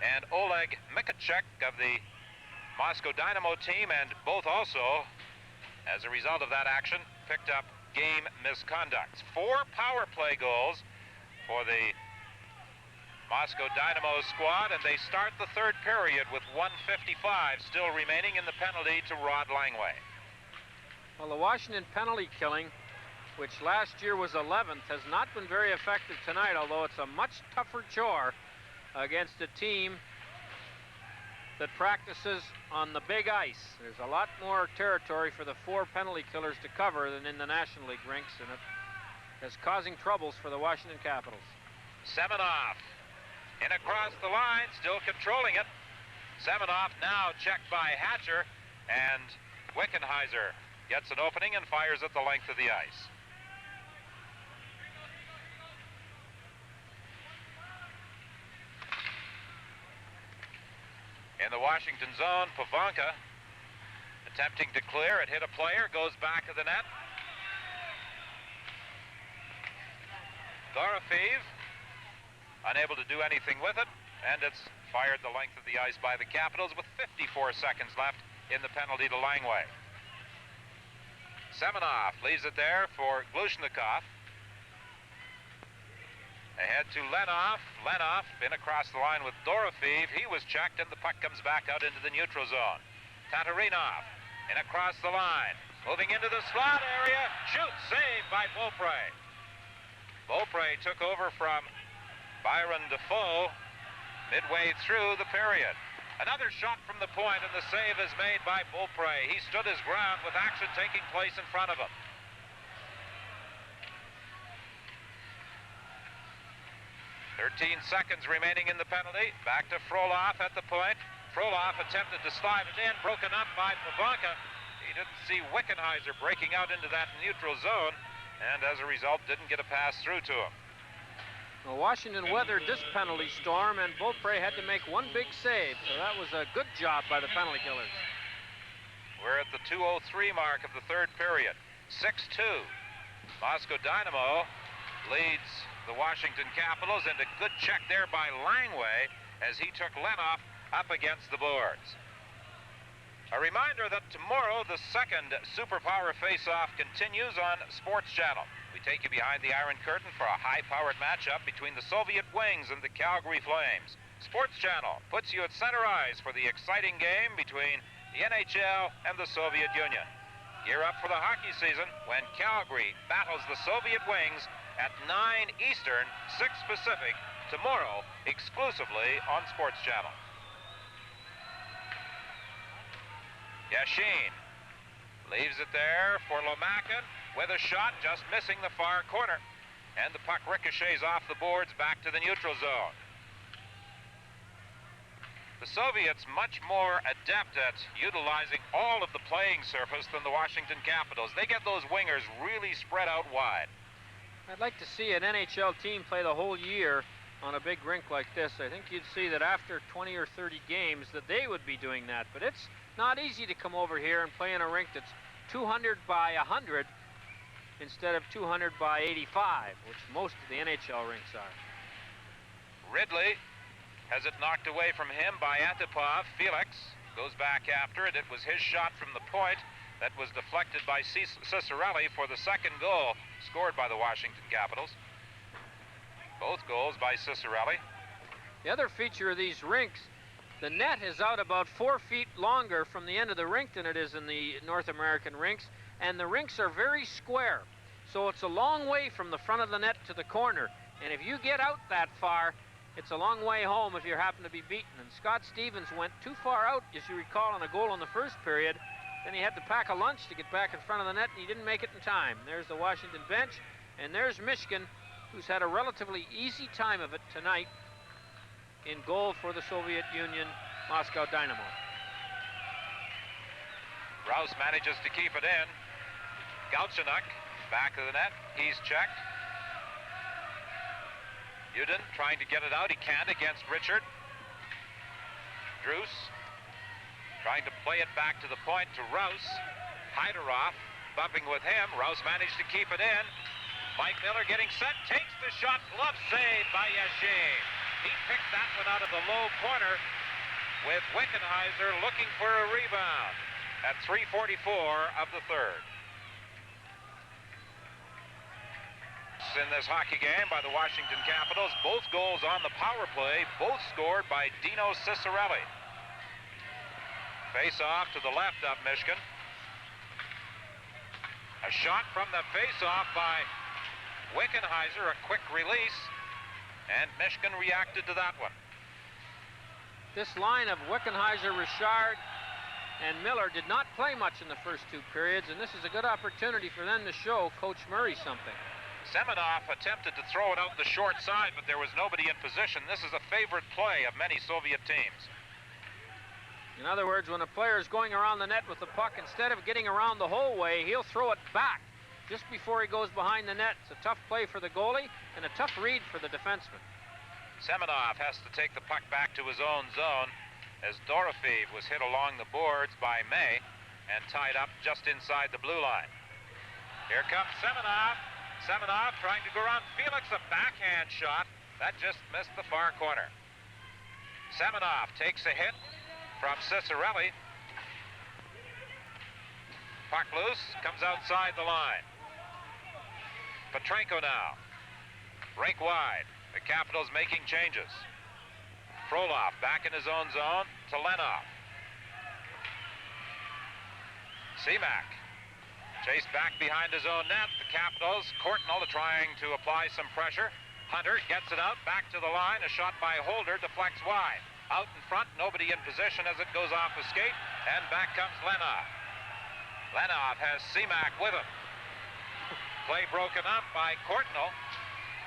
and Oleg Michalchuk of the Moscow Dynamo team, and both also, as a result of that action, picked up game misconducts. 4 power play goals for the Moscow Dynamo squad, and they start the third period with 1:55 still remaining in the penalty to Rod Langley. Well, the Washington penalty killing, which last year was 11th, has not been very effective tonight, although it's a much tougher chore against a team that practices on the big ice. There's a lot more territory for the 4 penalty killers to cover than in the National League rinks, and it is causing troubles for the Washington Capitals. Semenoff in across the line, still controlling it. Semenoff now checked by Hatcher, and Wickenheiser gets an opening and fires at the length of the ice. In the Washington zone, Pavanka attempting to clear. It hit a player, goes back of the net. Dorofeев unable to do anything with it, and it's fired the length of the ice by the Capitals with 54 seconds left in the penalty to Langway. Semenoff leaves it there for Glушенков. Ahead to Lenov. Lenov in across the line with Doroфеев. He was checked, and the puck comes back out into the neutral zone. Tatariinov in across the line. Moving into the slot area. Shoot, saved by Bopre. Bopre took over from Byron Defoe midway through the period. Another shot from the point, and the save is made by Bopre. He stood his ground with action taking place in front of him. "13 seconds remaining in the penalty. Back to Frolov at the point. Frolov attempted to slide it in, broken up by Pavanka. He didn't see Wickenheiser breaking out into that neutral zone, and as a result didn't get a pass through to him. Well, Washington weathered this penalty storm, and Bopre had to make one big save, so that was a good job by the penalty killers. We're at the 2:03 mark of the third period. 6-2. Moscow Dynamo leads the Washington Capitals, and a good check there by Langway as he took Lenov up against the boards. A reminder that tomorrow the second Superpower Face-Off continues on Sports Channel. We take you behind the Iron Curtain for a high-powered matchup between the Soviet Wings and the Calgary Flames. Sports Channel puts you at center ice for the exciting game between the NHL and the Soviet Union. Gear up for the hockey season when Calgary battles the Soviet Wings at 9 Eastern, 6 Pacific, tomorrow exclusively on Sports Channel. Yashin leaves it there for Lomakin with a shot just missing the far corner, and the puck ricochets off the boards back to the neutral zone. The Soviets much more adept at utilizing all of the playing surface than the Washington Capitals. They get those wingers really spread out wide. I'd like to see an NHL team play the whole year on a big rink like this. I think you'd see that after 20 or 30 games that they would be doing that, but it's not easy to come over here and play in a rink that's 200 by 100 instead of 200 by 85, which most of the NHL rinks are. Ridley has it knocked away from him by Antipov. Felix goes back after it. It was his shot from the point that was deflected by Cicerelli for the second goal scored by the Washington Capitals. Both goals by Cicerelli. The other feature of these rinks, the net is out about 4 feet longer from the end of the rink than it is in the North American rinks, and the rinks are very square. So it's a long way from the front of the net to the corner. And if you get out that far, it's a long way home if you happen to be beaten. And Scott Stevens went too far out, as you recall, on a goal in the first period. Then he had to pack a lunch to get back in front of the net, and he didn't make it in time. There's the Washington bench, and there's Mышkин, who's had a relatively easy time of it tonight in goal for the Soviet Union Moscow Dynamo. Rouse manages to keep it in. Gальченюк back of the net. He's checked. Юдин trying to get it out. He can't against Richard. Druce trying to play it back to the point to Rouse. Hydarov bumping with him. Rouse managed to keep it in. Mike Miller getting set, takes the shot, glove save by Yashin. He picked that one out of the low corner with Wickenheiser looking for a rebound at 3:44 of the third. In this hockey game by the Washington Capitals, both goals on the power play, both scored by Dino Cicerelli. Face-off to the left of Mышkин. A shot from the face-off by Wickenheiser, a quick release, and Mышkин reacted to that one. This line of Wickenheiser, Richard, and Miller did not play much in the first two periods, and this is a good opportunity for them to show Coach Murray something. Semenoff attempted to throw it out the short side, but there was nobody in position. This is a favorite play of many Soviet teams. In other words, when a player is going around the net with the puck, instead of getting around the whole way, he'll throw it back just before he goes behind the net. It's a tough play for the goalie and a tough read for the defenseman. Semenoff has to take the puck back to his own zone as Dorofeев was hit along the boards by May and tied up just inside the blue line. Here comes Semenoff. Semenoff trying to go around Felix, a backhand shot. That just missed the far corner. Semenoff takes a hit from Cicerelli. Puck loose, comes outside the line. Petrenko now. Rink wide. The Capitals making changes. Frolov back in his own zone to Leonov. Semak chased back behind his own net. The Capitals, Courtnall trying to apply some pressure. Hunter gets it out, back to the line. A shot by Holder deflects wide. Out in front, nobody in position as it goes off a skate, and back comes Leonov. Leonov has Semak with him. Play broken up by Courtnall.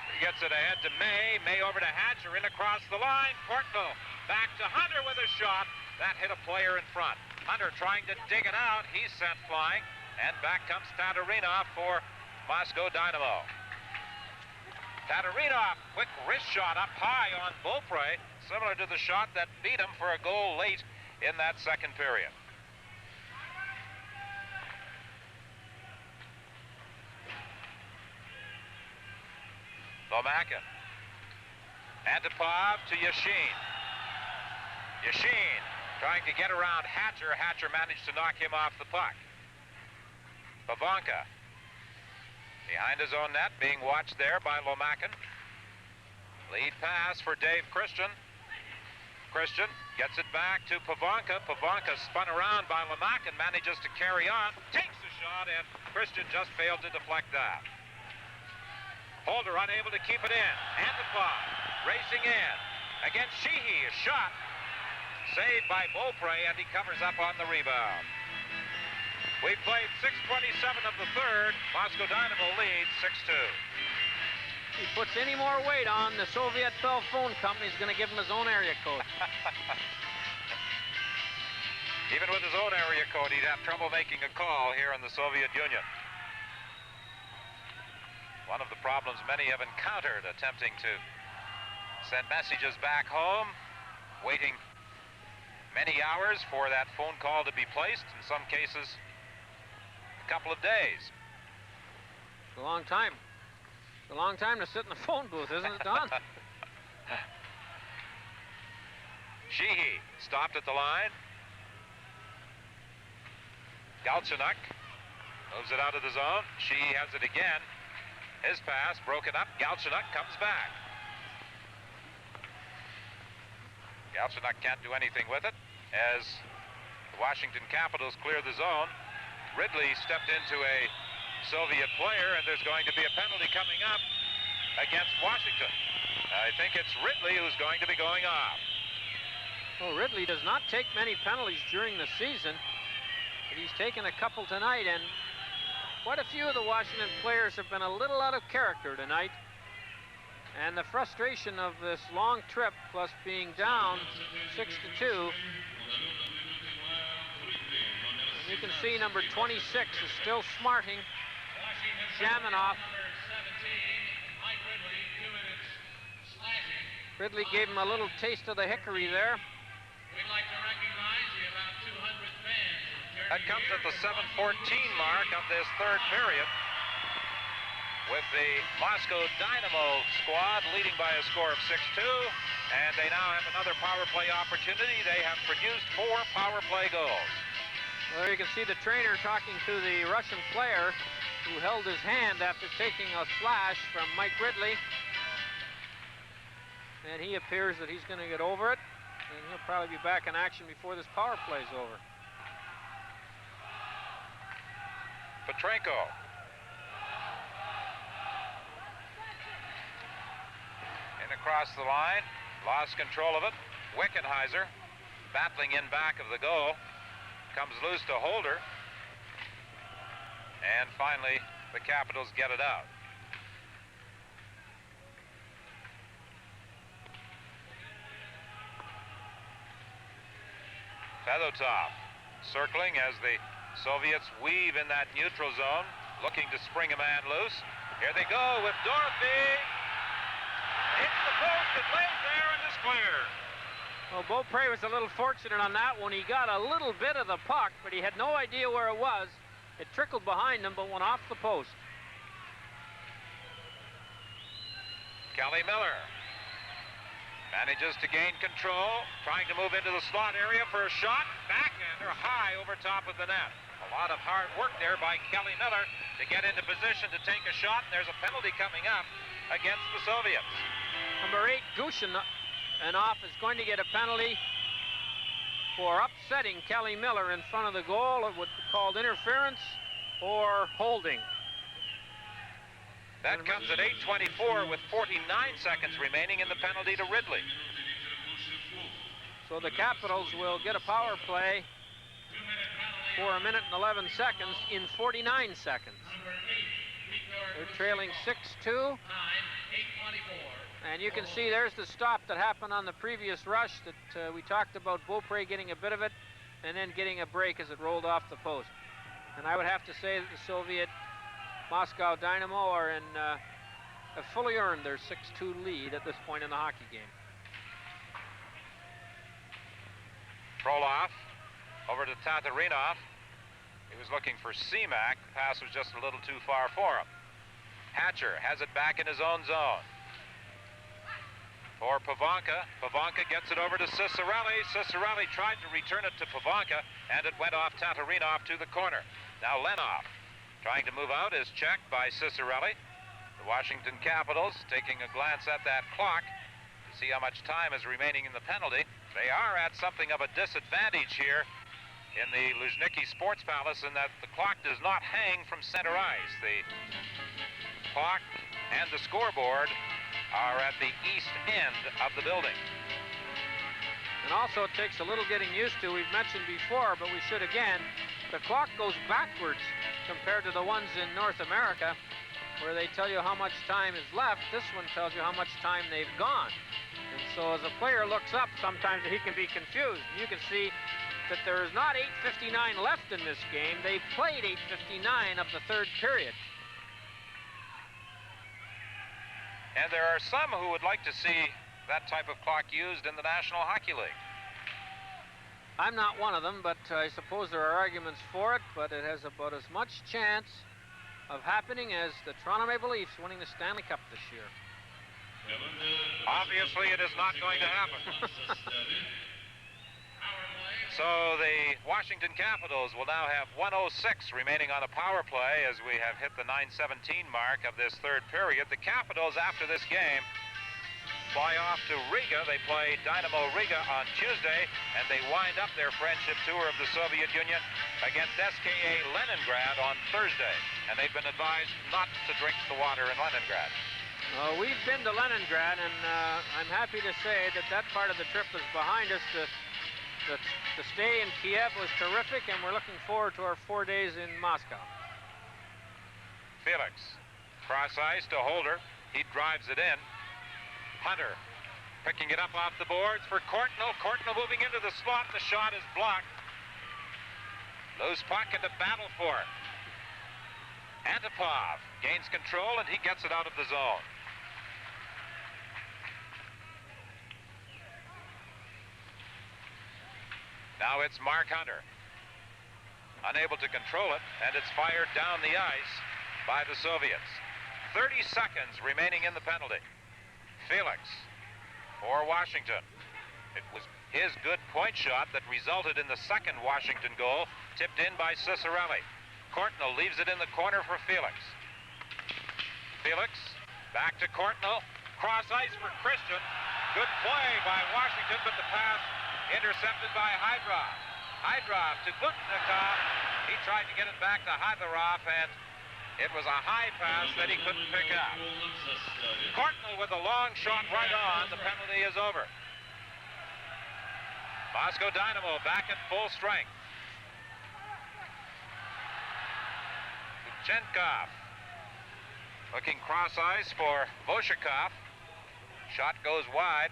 He gets it ahead to May. May over to Hatcher, in across the line. Courtnall back to Hunter with a shot. That hit a player in front. Hunter trying to dig it out. He's sent flying. And back comes Tatarinovf for Moscow Dynamo. Tatarinovf, quick wrist shot up high on Bopre, similar to the shot that beat him for a goal late in that second period. Lomackin. Antipov to Yashin. Yashin trying to get around Hatcher. Hatcher managed to knock him off the puck. Pavanka behind his own net, being watched there by Lomackin. Lead pass for Dave Christian. Christian gets it back to Pavanka. Pavanka spun around by Lomackin, manages to carry on, takes the shot, and Christian just failed to deflect that. Holder unable to keep it in. Antipov racing in. Against Sheehy, a shot. Saved by Bopre, and he covers up on the rebound. We've played 6:27 of the third. Moscow Dynamo leads 6-2. He puts any more weight on the Soviet Bell Phone Company, he's going to give him his own area code. Even with his own area code, he'd have trouble making a call here in the Soviet Union. One of the problems many have encountered attempting to send messages back home, waiting many hours for that phone call to be placed, in some cases a couple of days. It's a long time. It's a long time to sit in the phone booth, isn't it, Don? Sheehy stopped at the line. Gальченюк moves it out of the zone. Sheehy has it again. His pass broken up. Gальченюk comes back. Gальченюk can't do anything with it as the Washington Capitals clear the zone. Ridley stepped into a Soviet player, and there's going to be a penalty coming up against Washington. I think it's Ridley who's going to be going off. Well, Ridley does not take many penalties during the season, but he's taken a couple tonight, and quite a few of the Washington players have been a little out of character tonight. And the frustration of this long trip, plus being down 6-2. And you can see number 26 is still smarting. Zhamnov. Ridley gave him a little taste of the hickory there. We'd like to recognize the about 200 fans. That comes at the 7:14 mark of this third period, with the Moscow Dynamo squad leading by a score of 6-2, and they now have another power play opportunity. They have produced 4 power play goals. Well, there you can see the trainer talking to the Russian player who held his hand after taking a slash from Mike Ridley. And he appears that he's going to get over it, and he'll probably be back in action before this power play is over. Petrenko. In across the line, lost control of it. Wickenheiser battling in back of the goal. Comes loose to Holder. And finally, the Capitals get it out. Fedotov circling as the Soviets weave in that neutral zone, looking to spring a man loose. Here they go with Dorofeев. Hits the post, it lays there and is clear. Well, Bopre was a little fortunate on that one. He got a little bit of the puck, but he had no idea where it was. It trickled behind him, but went off the post. Kelly Miller manages to gain control, trying to move into the slot area for a shot. Backhander high over top of the net. A lot of hard work there by Kelly Miller to get into position to take a shot, and there's a penalty coming up against the Soviets. Number 8, Glушенков is going to get a penalty for upsetting Kelly Miller in front of the goal. It would be called interference or holding. That comes at 8:24 with 49 seconds remaining in the penalty to Ridley. So the Capitals will get a power play for 1 minute and 11 seconds in 49 seconds. They're trailing 6-2. And you can see there's the stop that happened on the previous rush that we talked about, Bopre getting a bit of it and then getting a break as it rolled off the post. And I would have to say that the Soviet Moscow Dynamo are have fully earned their 6-2 lead at this point in the hockey game. Frolov over to Tatarинov. He was looking for Semak. The pass was just a little too far for him. Hatcher has it back in his own zone. For Pavanka. Pavanka gets it over to Cicerelli. Cicerelli tried to return it to Pavanka, and it went off Tatarинov to the corner. Now Leonov trying to move out is checked by Cicerelli. The Washington Capitals taking a glance at that clock to see how much time is remaining in the penalty. They are at something of a disadvantage here in the Luzhniki Sports Palace in that the clock does not hang from center ice. The clock and the scoreboard are at the east end of the building. And also it takes a little getting used to. We've mentioned before, but we should again, the clock goes backwards compared to the ones in North America where they tell you how much time is left. This one tells you how much time they've gone. And so as a player looks up, sometimes he can be confused. You can see that there is not 8:59 left in this game. They played 8:59 of the third period. And there are some who would like to see that type of clock used in the National Hockey League. I'm not one of them, but I suppose there are arguments for it, but it has about as much chance of happening as the Toronto Maple Leafs winning the Stanley Cup this year. Obviously, it is not going to happen. So the Washington Capitals will now have 1:06 remaining on the power play as we have hit the 9:17 mark of this third period. The Capitals, after this game, fly off to Riga. They play Dynamo Riga on Tuesday, and they wind up their friendship tour of the Soviet Union against SKA Leningrad on Thursday. And they've been advised not to drink the water in Leningrad. We've been to Leningrad, and I'm happy to say that that part of the trip is behind us. The stay in Kiev was terrific, and we're looking forward to our 4 days in Moscow. Felix, cross ice to Holder. He drives it in. Hunter picking it up off the boards for Courtnall. Courtnall moving into the slot. The shot is blocked. Loose puck and a battle for it. Antipov gains control, and he gets it out of the zone. Now it's Mark Hunter. Unable to control it, and it's fired down the ice by the Soviets. 30 seconds remaining in the penalty. Felix for Washington. It was his good point shot that resulted in the second Washington goal, tipped in by Cicerelli. Courtnall leaves it in the corner for Felix. Felix back to Courtnall. Cross ice for Christian. Good play by Washington, but the pass intercepted by Haydarov. Haydarov to Glушенков. He tried to get it back to Haydarov, and it was a high pass that he couldn't pick up. Courtnall with a long shot right on. The penalty is over. Moscow Dynamo back at full strength. Glушенкov looking cross ice for Vojacov. Shot goes wide.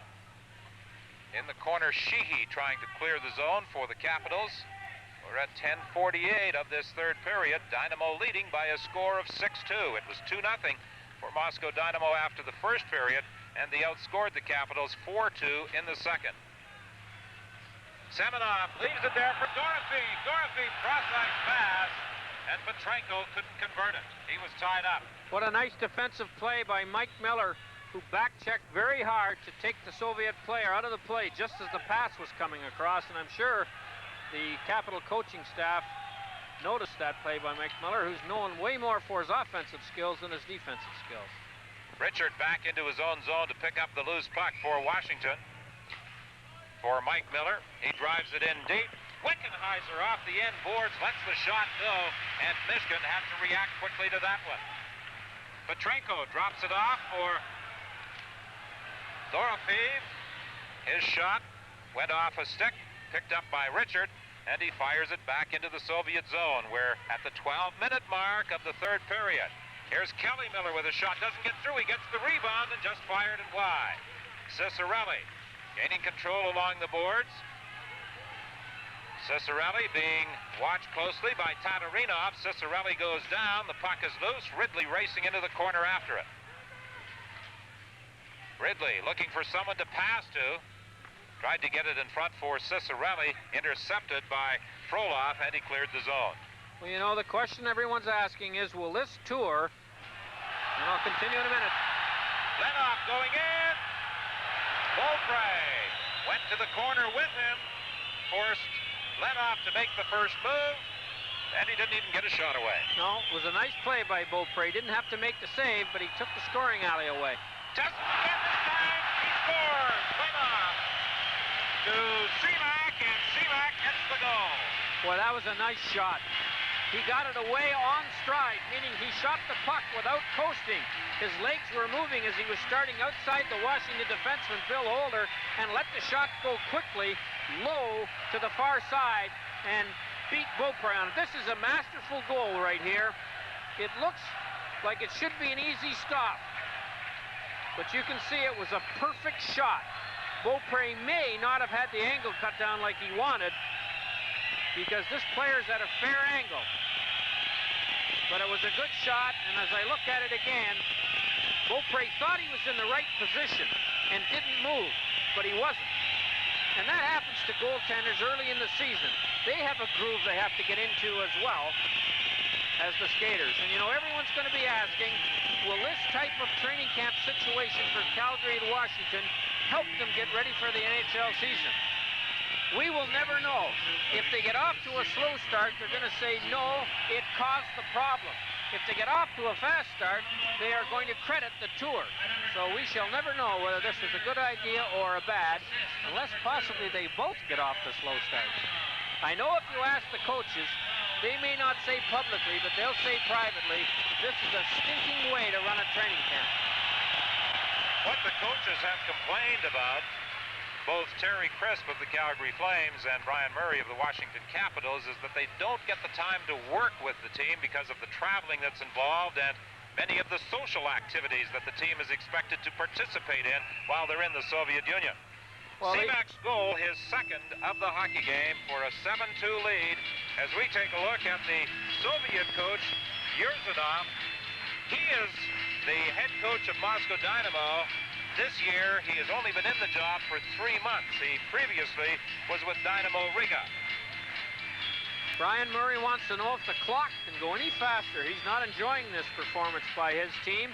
In the corner, Sheehy trying to clear the zone for the Capitals. We're at 10:48 of this third period. Dynamo leading by a score of 6-2. It was 2-0 for Moscow Dynamo after the first period, and they outscored the Capitals 4-2 in the second. Semenov leaves it there for Dorofeев. Dorofeев cross-ice pass, and Petrenko couldn't convert it. He was tied up. What a nice defensive play by Mike Miller, who back-checked very hard to take the Soviet player out of the play just as the pass was coming across, and I'm sure the Capital coaching staff noticed that play by Mike Miller, who's known way more for his offensive skills than his defensive skills. Richard back into his own zone to pick up the loose puck for Washington. For Mike Miller, he drives it in deep. Wickenheiser off the end boards, lets the shot go, and Mышkin had to react quickly to that one. Petrenko drops it off for Dorofeев. His shot went off a stick, picked up by Richard, and he fires it back into the Soviet zone. We're at the 12-minute mark of the third period. Here's Kelly Miller with a shot, doesn't get through, he gets the rebound and just fired it wide. Cicerelli gaining control along the boards. Cicerelli being watched closely by Tatariinov. Cicerelli goes down, the puck is loose, Ridley racing into the corner after it. Ridley looking for someone to pass to. Tried to get it in front for Cicerelli, intercepted by Frolov, and he cleared the zone. Well, you know, the question everyone's asking is, will this tour, and I'll continue in a minute. Lenoff going in. Bopre went to the corner with him, forced Lenoff to make the first move, and he didn't even get a shot away. No, it was a nice play by Bopre. Didn't have to make the save, but he took the scoring alley away. Just again this time, he scores. Lenoff to Semak, and Semak gets the goal. Boy, that was a nice shot. He got it away on stride, meaning he shot the puck without coasting. His legs were moving as he was starting outside the Washington defenseman, Bill Holder, and let the shot go quickly, low to the far side, and beat Bopre on it. This is a masterful goal right here. It looks like it should be an easy stop, but you can see it was a perfect shot. Bopre may not have had the angle cut down like he wanted, because this player's at a fair angle. But it was a good shot, and as I look at it again, Bopre thought he was in the right position and didn't move, but he wasn't. And that happens to goaltenders early in the season. They have a groove they have to get into as well as the skaters. And you know, everyone's going to be asking, will this type of training camp situation for Calgary and Washington help them get ready for the NHL season? We will never know. If they get off to a slow start, they're going to say, no, it caused the problem. If they get off to a fast start, they are going to credit the tour. So we shall never know whether this was a good idea or a bad, unless possibly they both get off to slow starts. I know if you ask the coaches, they may not say publicly, but they'll say privately, this is a stinking way to run a training camp. What the coaches have complained about, both Terry Crisp of the Calgary Flames and Brian Murray of the Washington Capitals, is that they don't get the time to work with the team because of the traveling that's involved and many of the social activities that the team is expected to participate in while they're in the Soviet Union. Well, Semak's goal, his second of the hockey game, for a 7-2 lead. As we take a look at the Soviet coach, Yurzanov, he is the head coach of Moscow Dynamo. This year, he has only been in the job for 3 months. He previously was with Dynamo Riga. Brian Murray wants to know if the clock can go any faster. He's not enjoying this performance by his team.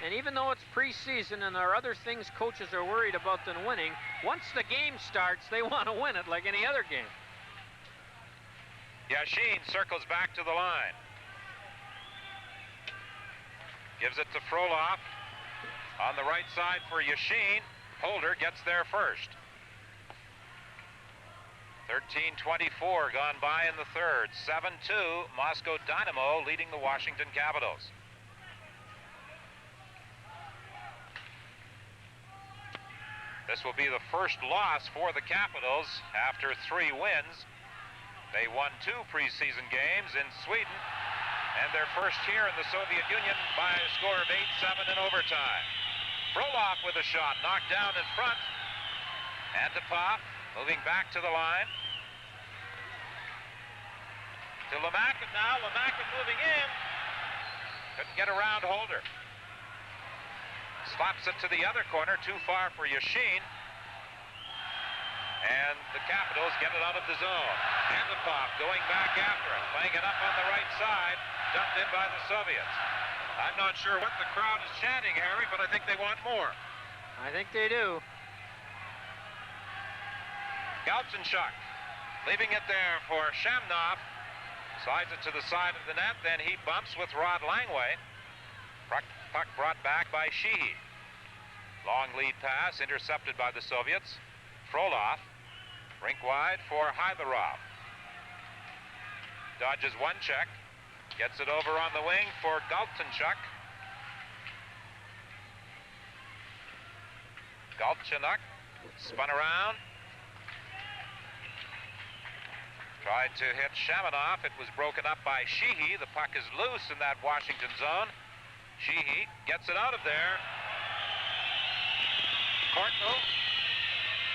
And even though it's preseason and there are other things coaches are worried about than winning, once the game starts, they want to win it like any other game. Yashin circles back to the line. Gives it to Frolov. On the right side for Yashin. Holder gets there first. 13:24 gone by in the third. 7-2, Moscow Dynamo leading the Washington Capitals. This will be the first loss for the Capitals after 3 wins. They won 2 preseason games in Sweden, and their first here in the Soviet Union by a score of 8-7 in overtime. Frolov with a shot, knocked down in front. Antipov moving back to the line. To Lomacin now. Lomacin moving in. Couldn't get around Holder. Slaps it to the other corner, too far for Yashin. And the Capitals get it out of the zone. Antipov going back after it, playing it up on the right side, dumped in by the Soviets. I'm not sure what the crowd is chanting, Harry, but I think they want more. I think they do. Gальченюk leaving it there for Jamnov. Slides it to the side of the net, then he bumps with Rod Langway. Puck brought back by Sheehy. Long lead pass intercepted by the Soviets. Frolov, rink wide for Haydarov. Dodges one check, gets it over on the wing for Gальченюk. Gальченюk spun around. Tried to hit Semenoff. It was broken up by Sheehy. The puck is loose in that Washington zone. Sheehy gets it out of there. Courtnall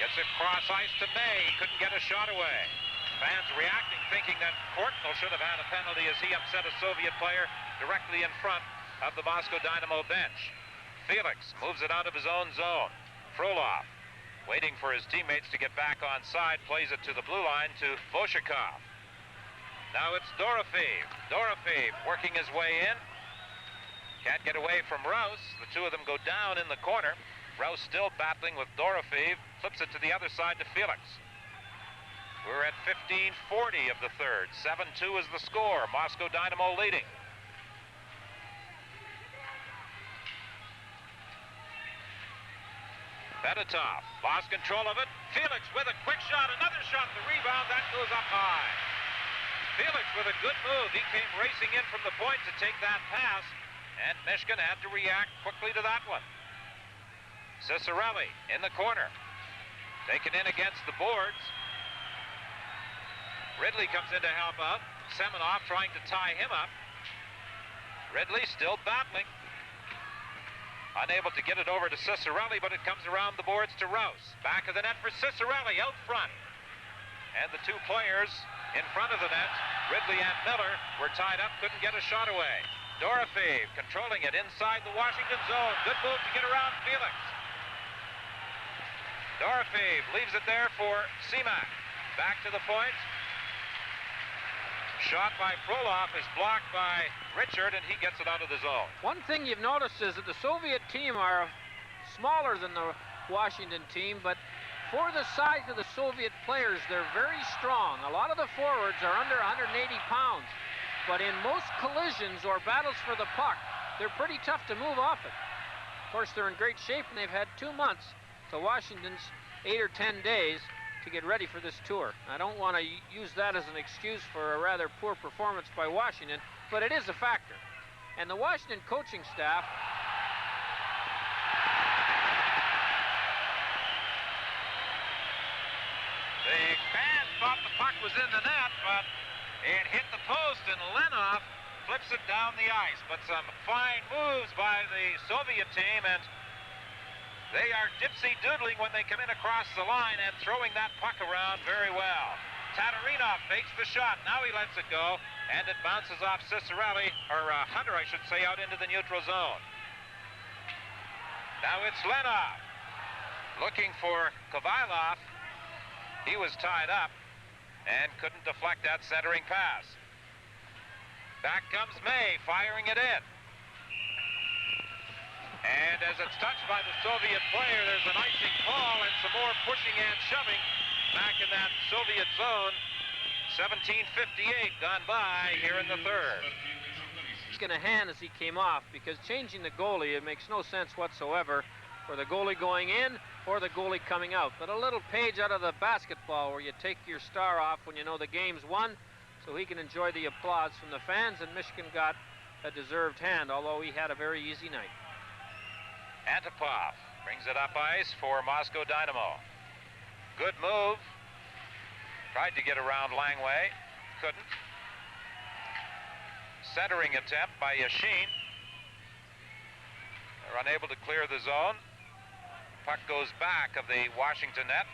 gets it cross ice to May. Couldn't get a shot away. Fans reacting, thinking that Courtnall should have had a penalty as he upset a Soviet player directly in front of the Moscow Dynamo bench. Felix moves it out of his own zone. Frolov, waiting for his teammates to get back on side, plays it to the blue line to Vojacov. Now it's Dorofeев. Dorofeев working his way in. Can't get away from Rouse. The two of them go down in the corner. Rouse still battling with Dorofeев. Flips it to the other side to Felix. We're at 15:40 of the third. 7-2 is the score. Moscow Dynamo leading. Fedotov lost control of it. Felix with a quick shot. Another shot. The rebound. That goes up high. Felix with a good move. He came racing in from the point to take that pass. And Mышkин had to react quickly to that one. Cicerelli in the corner. Taken in against the boards. Ridley comes in to help out. Semenoff trying to tie him up. Ridley still battling. Unable to get it over to Cicerelli, but it comes around the boards to Rouse. Back of the net for Cicerelli, out front. And the two players in front of the net, Ridley and Miller, were tied up, couldn't get a shot away. Dorofeев controlling it inside the Washington zone. Good move to get around Felix. Dorofeев leaves it there for Semak. Back to the point. Shot by Frolov is blocked by Richard, and he gets it out of the zone. One thing you've noticed is that the Soviet team are smaller than the Washington team, but for the size of the Soviet players, they're very strong. A lot of the forwards are under 180 pounds, but in most collisions or battles for the puck, they're pretty tough to move off it. Of course, they're in great shape, and they've had 2 months to Washington's 8 or 10 days to get ready for this tour. I don't want to use that as an excuse for a rather poor performance by Washington, but it is a factor. And the Washington coaching staff the fans thought the puck was in the net, but it hit the post, and Leonov flips it down the ice. But some fine moves by the Soviet team, and they are dipsy-doodling when they come in across the line and throwing that puck around very well. Tatarinos fakes the shot. Now he lets it go, and it bounces off Cicerelli, or Hunter, I should say, out into the neutral zone. Now it's Leonov looking for Kovalev. He was tied up and couldn't deflect that centering pass. Back comes May, firing it in. And as it's touched by the Soviet player, there's an icing call and some more pushing and shoving back in that Soviet zone. 17:58 gone by here in the third. He's going to hand as he came off, because changing the goalie, it makes no sense whatsoever for the goalie going in or the goalie coming out. But a little page out of the basketball where you take your star off when you know the game's won, so he can enjoy the applause from the fans, and Mышkин got a deserved hand, although he had a very easy night. Antipov brings it up ice for Moscow Dynamo. Good move. Tried to get around Langway. Couldn't. Centering attempt by Yashin. They're unable to clear the zone. Puck goes back of the Washington net.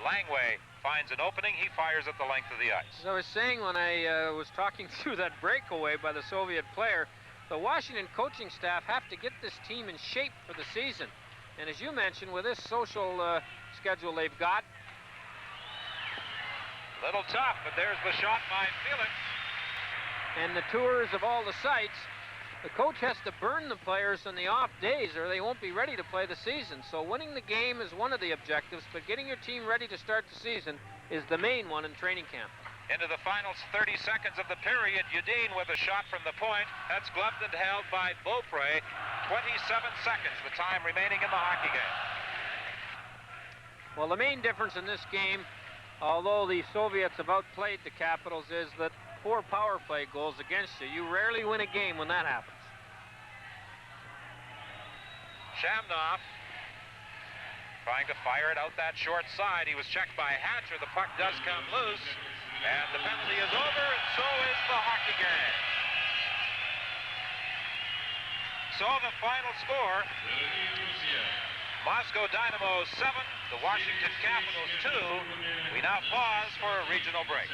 Langway finds an opening. He fires at the length of the ice. As I was saying when I was talking through that breakaway by the Soviet player, the Washington coaching staff have to get this team in shape for the season. And as you mentioned, with this social schedule they've got. Little tough, but there's the shot by Felix. And the tours of all the sites, the coach has to burn the players on the off days or they won't be ready to play the season. So winning the game is one of the objectives, but getting your team ready to start the season is the main one in training camp. Into the final 30 seconds of the period, Юдин with a shot from the point. That's gloved and held by Bopre. 27 seconds, the time remaining in the hockey game. Well, the main difference in this game, although the Soviets have outplayed the Capitals, is that 4 power play goals against you. You rarely win a game when that happens. Jamnov trying to fire it out that short side. He was checked by Hatcher. The puck does come loose. And the penalty is over, and so is the hockey game. So the final score, Moscow Dynamo 7, the Washington Capitals 2. We now pause for a regional break.